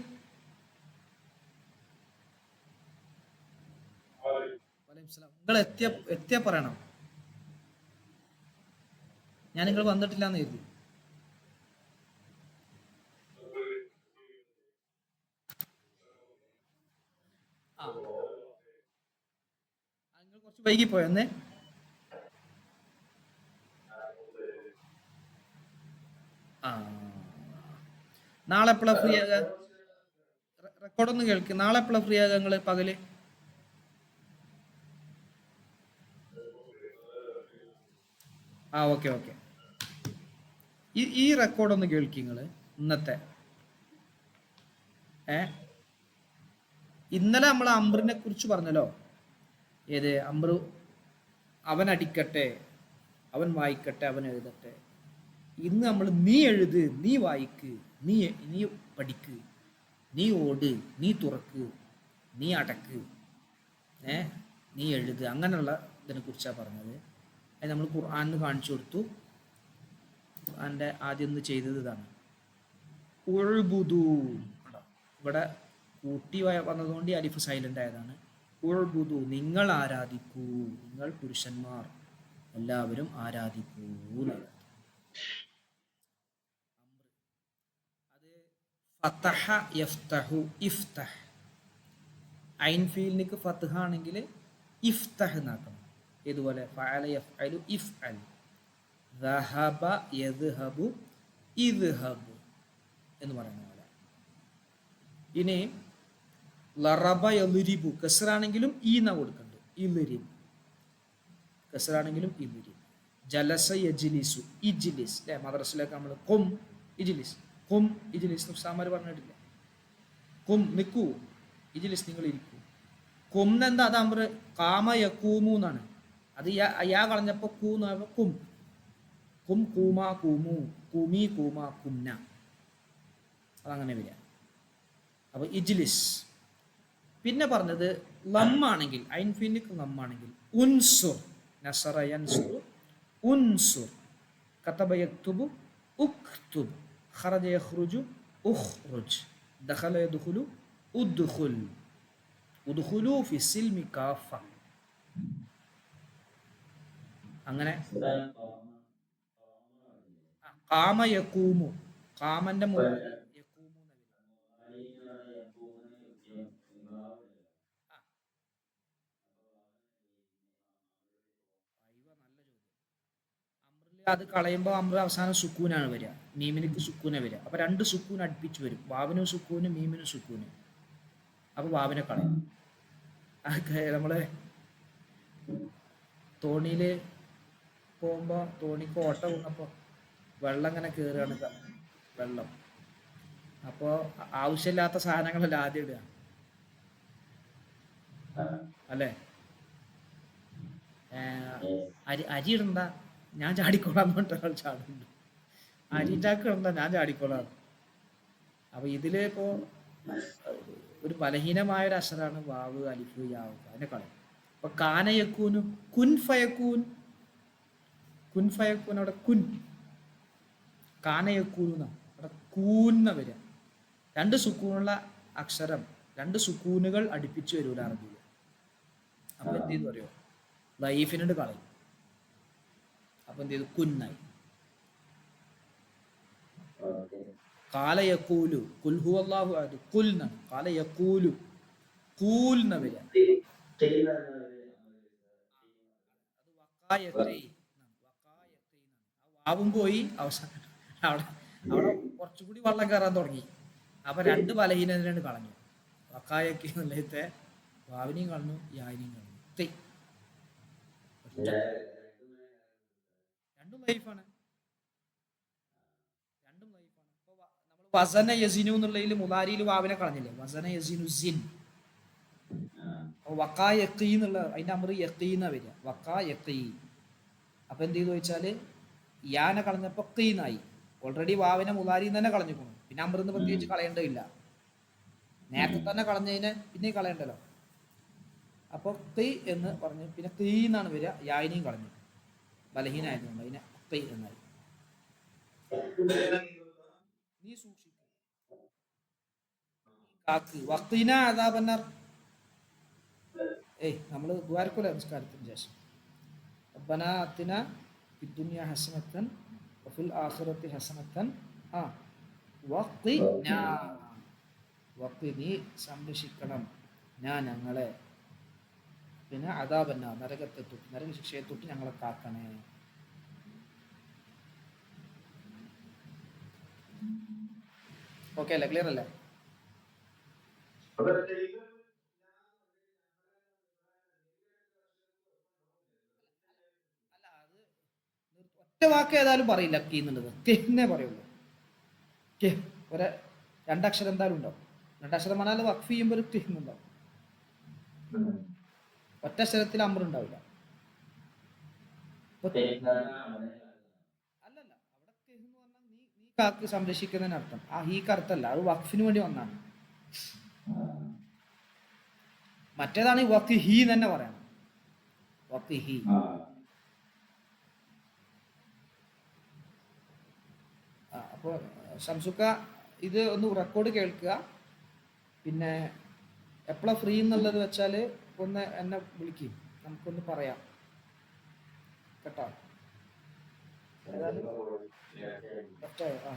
നിങ്ങൾ എത്തിയ പറയണം, ഞാൻ നിങ്ങൾ വന്നിട്ടില്ല എന്ന് കരുതി. ആ, നിങ്ങൾ കുറച്ച് വൈകി പോയെന്നേ. ആ, നാളെ എപ്പോഴാ ഫ്രീ ആകുക? റെക്കോർഡൊന്ന് കേൾക്ക്. നാളെ എപ്പോഴാ ഫ്രീ ആകുക നിങ്ങൾ? പകല്? ആ, ഓക്കെ ഓക്കെ. ഈ റെക്കോർഡൊന്ന് കേൾക്കി നിങ്ങൾ. ഇന്നത്തെ ഇന്നലെ നമ്മൾ അമ്രിനെ കുറിച്ച് പറഞ്ഞല്ലോ. ഏത് അമ്രു? അവൻ അടിക്കട്ടെ, അവൻ വായിക്കട്ടെ, അവൻ എഴുതട്ടെ. ഇന്ന് നമ്മൾ നീ എഴുത്, നീ വായിക്ക്, നീ നീ പഠിക്ക്, നീ ഓട്, നീ തുറക്ക്, നീ അടക്ക്, നീ എഴുത്, അങ്ങനെയുള്ള ഇതിനെ കുറിച്ചാണ് പറഞ്ഞത്. അത് നമ്മൾ ഖുർആനിൽ കാണിച്ചു കൊടുത്തു. ഖുർആൻ്റെ ആദ്യം ഒന്ന് ചെയ്തത് ഇതാണ്. ഉഴുബുദു. ഇവിടെ കൂട്ടി വന്നതുകൊണ്ട് ഈ അലിഫ് സൈലന്റ് ആയതാണ്. ഉഴുബുദു, നിങ്ങൾ ആരാധിക്കൂ, നിങ്ങൾ പുരുഷന്മാർ എല്ലാവരും ആരാധിക്കൂ. അത് ഫതഹ യഫ്തഹു, ഇഫ്തഹ്. ഐൻ ഫീലിനിക്ക് ഫത്ഹ ആണെങ്കിൽ ഇഫ്തഹ് എന്നാക്കണം. ഇതുപോലെ ഫഅല യഫ്അലു ഇഫ്അൽ, ദഹബ യദ്ഹബു ഇദ്ഹബ് എന്ന് പറയുന്ന പോലെ. ഇനി ലറബ യളിരിബു, കസ്റാണെങ്കിലും ഈ എന്നാ കൊടുക്കേണ്ടത്, ഇളിരിബ്. കസ്റാണെങ്കിലും ഇളിരിബ്. ജലസ യജ്ലിസു, ഇജ്ലിസ്. അല്ലേ, മദ്രസിലൊക്കെ നമ്മൾ ഖും ഇജ്ലിസ്, ഖും ഇജ്ലിസ് ഉസ്താദ്മാർ പറഞ്ഞിട്ടില്ല. ഖും നിൽക്കൂ, ഇജ്ലിസ് നിങ്ങൾ ഇരിക്കൂ. ഖും എന്താ, അത് അമർ കാമ യക്കൂമു എന്നാണ്. അത് യാ കളഞ്ഞപ്പോൾ കൂ എന്ന് പറയുമ്പോൾ കും. കും കൂമ കൂമു, കുമി കൂമ കുംന, അതങ്ങനെ വരിക. അപ്പോൾ ഇജ്ലിസ്. പിന്നെ പറഞ്ഞത് ലമ്മാണെങ്കിൽ, ഐൻഫിനിക്ക് ലമ്മാണെങ്കിൽ ഉൻസുർ, നസറ യൻസുർ, ഉൻസുർ. കതബ യക്തുബു ഉക്തുബ്, ഖറജ യഖ്റുജു ഉഖ്റുജ്, ദഖല യദ്ഖുലു ഉദ്ഖുൽ, ഉദ്ഖുലു ഫി സിൽമി കാഫ. അങ്ങനെ കാമ യക്കൂമു, കാമന്റെ മുകളിൽ യക്കൂമു. അത് കളയുമ്പോൾ അമ്ര അവസാനം സുക്കൂനാണ് വരിക, മീമിനിക്ക് സുക്കൂന വരിക. അപ്പൊ രണ്ട് സുക്കൂൻ അടുപ്പിച്ച് വരും, വാവിനും സുക്കൂന് മീമിനും സുക്കൂന്. അപ്പൊ വാവിനെ കളയും. നമ്മള് തോണിയില് പോകുമ്പോ തോണിക്ക് ഓട്ട വീണപ്പോ വെള്ളം ഇങ്ങനെ കയറുകയാണ്, വെള്ളം. അപ്പോ ആവശ്യമില്ലാത്ത സാധനങ്ങളെല്ലാം ആദ്യം ഇടുക, അല്ലേ? അരി ഇടണ്ട, ഞാൻ ചാടിക്കോളാൻ പറഞ്ഞിട്ട് ഒരാൾ ചാടുന്നുണ്ട്. അരിറ്റാക്ക് ഇടണ്ട, ഞാൻ ചാടിക്കോളാം. അപ്പൊ ഇതില് ഇപ്പോ ഒരു ബലഹീനമായ ഒരു അക്ഷരാണ് വാവ്, അലിഫ്, യാവ്, അതിനെ കളയും. അപ്പൊ കാനയക്കൂനു കുൻ ഫയക്കൂൻ, കുൻ ഫയക്കൂൻ, അവിടെ കുൻ. കാനയക്കൂന അവിടെ കൂന്ന വരിക. രണ്ട് സുക്കൂനുള്ള അക്ഷരം, രണ്ട് സുക്കൂനുകൾ അടുപ്പിച്ച് വരൂല അറബിയിൽ. അപ്പൊ എന്ത് ചെയ്തു അറിയോ, ലൈഫിനോട് കളയും. അപ്പൊ എന്ത് ചെയ്തു, കുന്നായി. കാല യക്കൂലു, കുൽ ഹു അല്ലാഹു അഹദ്, കുൽ എന്നാണ്. കാല യക്കൂലു, കൂൽ എന്ന വരിക. വാവും പോയി, അവസാനം അവിടെ അവിടെ കുറച്ചുകൂടി വെള്ളം കയറാൻ തുടങ്ങി. അപ്പൊ രണ്ട് ബലഹീനതയാണ് കളഞ്ഞു. വക്കായൊക്കെ എന്നുള്ളത്തെ വാവിനെയും കളഞ്ഞു, യാവിനെയും കളഞ്ഞു. രണ്ടും ലൈഫാണ്, രണ്ടും ലൈഫാണ്. ഇപ്പൊ നമ്മൾ വസന യസിനു എന്നുള്ളതിൽ മുലാരിയിൽ വാവിനെ കളഞ്ഞില്ലേ, വസന യസിനു സിൻ. വക്കാ യക്കീ എന്നുള്ള അതിന്റെ അമർ യക്കീന്ന വരിക, വക്കാ യക്കീ. അപ്പൊ എന്ത് ചെയ്തു വെച്ചാല് യാനെ കളഞ്ഞപ്പോ കീന്നായി. ഓൾറെഡി വാവിനെ മുലാരിന്ന് തന്നെ കളഞ്ഞിരിക്കണം, പിന്നെ അമൃന്ന് പ്രത്യേകിച്ച് കളയേണ്ടതില്ല. നേരത്തെ തന്നെ കളഞ്ഞതിനെ പിന്നെ കളയണ്ടല്ലോ. അപ്പൊ കീ എന്ന് പറഞ്ഞു, പിന്നെ കീ എന്നാണ് വരിക, യായിനെയും കളഞ്ഞു, ബലഹീനായതുകൊണ്ട് അതിനെ കീ എന്നായി. നീ സൂക്ഷിക്കും കാക്ക് വക്കീന അദാബന്നാർ. നമ്മള് ദ്വാരക്കൂല നമസ്കാരത്തിന് ശേഷം റബ്ബനാ അത്തിന ഫിദ്ദുനിയ ഹസനത്തൻ വഫിൽ ആഖിറത്തി ഹസനത്തൻ വഖിനാ, നീ സംരക്ഷിക്കണം ഞങ്ങളെ, പിന്നെ അദാബന്ന നരകത്തെ തൊട്ട്, നരക ശിക്ഷയെ തൊട്ട് ഞങ്ങളെ കാക്കണേ. ഓക്കെ അല്ലേ, ക്ലിയർ അല്ലേ? ഒറ്റ വാക്ക് ഏതായാലും പറയില്ല കീ എന്നുള്ളത്, കെന്നെ പറയുള്ളൂ. കെ ഒരു രണ്ടക്ഷരം എന്തായാലും ഉണ്ടാവും. രണ്ടക്ഷരം പറഞ്ഞാൽ വഖഫ് ചെയ്യുമ്പോൾ ഒരു കെന്നുണ്ടാവും, ഒറ്റ അക്ഷരത്തിൽ അമറുണ്ടാവില്ല. അല്ലല്ല, അവിടെ കെഹ് എന്ന് പറഞ്ഞാൽ നീ കാക്ക് സംരക്ഷിക്കുന്നതിന് അർത്ഥം. ആ ഹീക്ക് അർത്ഥമല്ല, അത് വഖഫിന് വേണ്ടി വന്നാണ്. മറ്റേതാണ് വഖ് ഹി തന്നെ പറയണം, വഖ് ഹി. അപ്പോൾ ഷംസുക്ക ഇത് ഒന്ന് റെക്കോർഡ് കേൾക്കുക. പിന്നെ എപ്പോഴാണ് ഫ്രീ എന്നുള്ളത് വെച്ചാൽ ഒന്ന് എന്നെ വിളിക്കും, നമുക്കൊന്ന് പറയാം കേട്ടോ. ഏതായാലും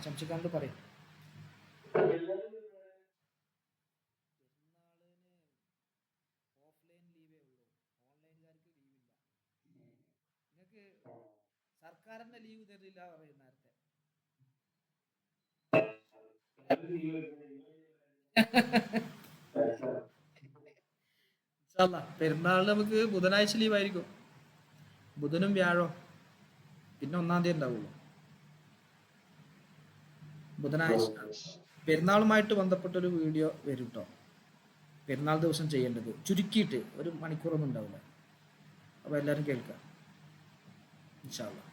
ശംസിക്കാണ്ട് പറയും. ഓഫ്ലൈൻ ലീവേ ഉള്ളൂ, ഓൺലൈൻകാർക്ക് ലീവില്ല. നിങ്ങൾക്ക് സർക്കാരിന്റെ ലീവ് തരില്ല പറയും നേരത്തെ. പെരുന്നാളിന് നമുക്ക് ബുധനാഴ്ച ലീവായിരിക്കും, ബുധനും വ്യാഴവും, പിന്നെ 1-ാം തീയതി ഉണ്ടാവുള്ളൂ. ബുധനാഴ്ച പെരുന്നാളുമായിട്ട് ബന്ധപ്പെട്ടൊരു വീഡിയോ വരും കേട്ടോ, പെരുന്നാൾ ദിവസം ചെയ്യേണ്ടത് ചുരുക്കിയിട്ട്, ഒരു മണിക്കൂറൊന്നും ഉണ്ടാവില്ല. അപ്പോൾ എല്ലാവരും കേൾക്കുക ഇൻഷാ അല്ലാഹ്.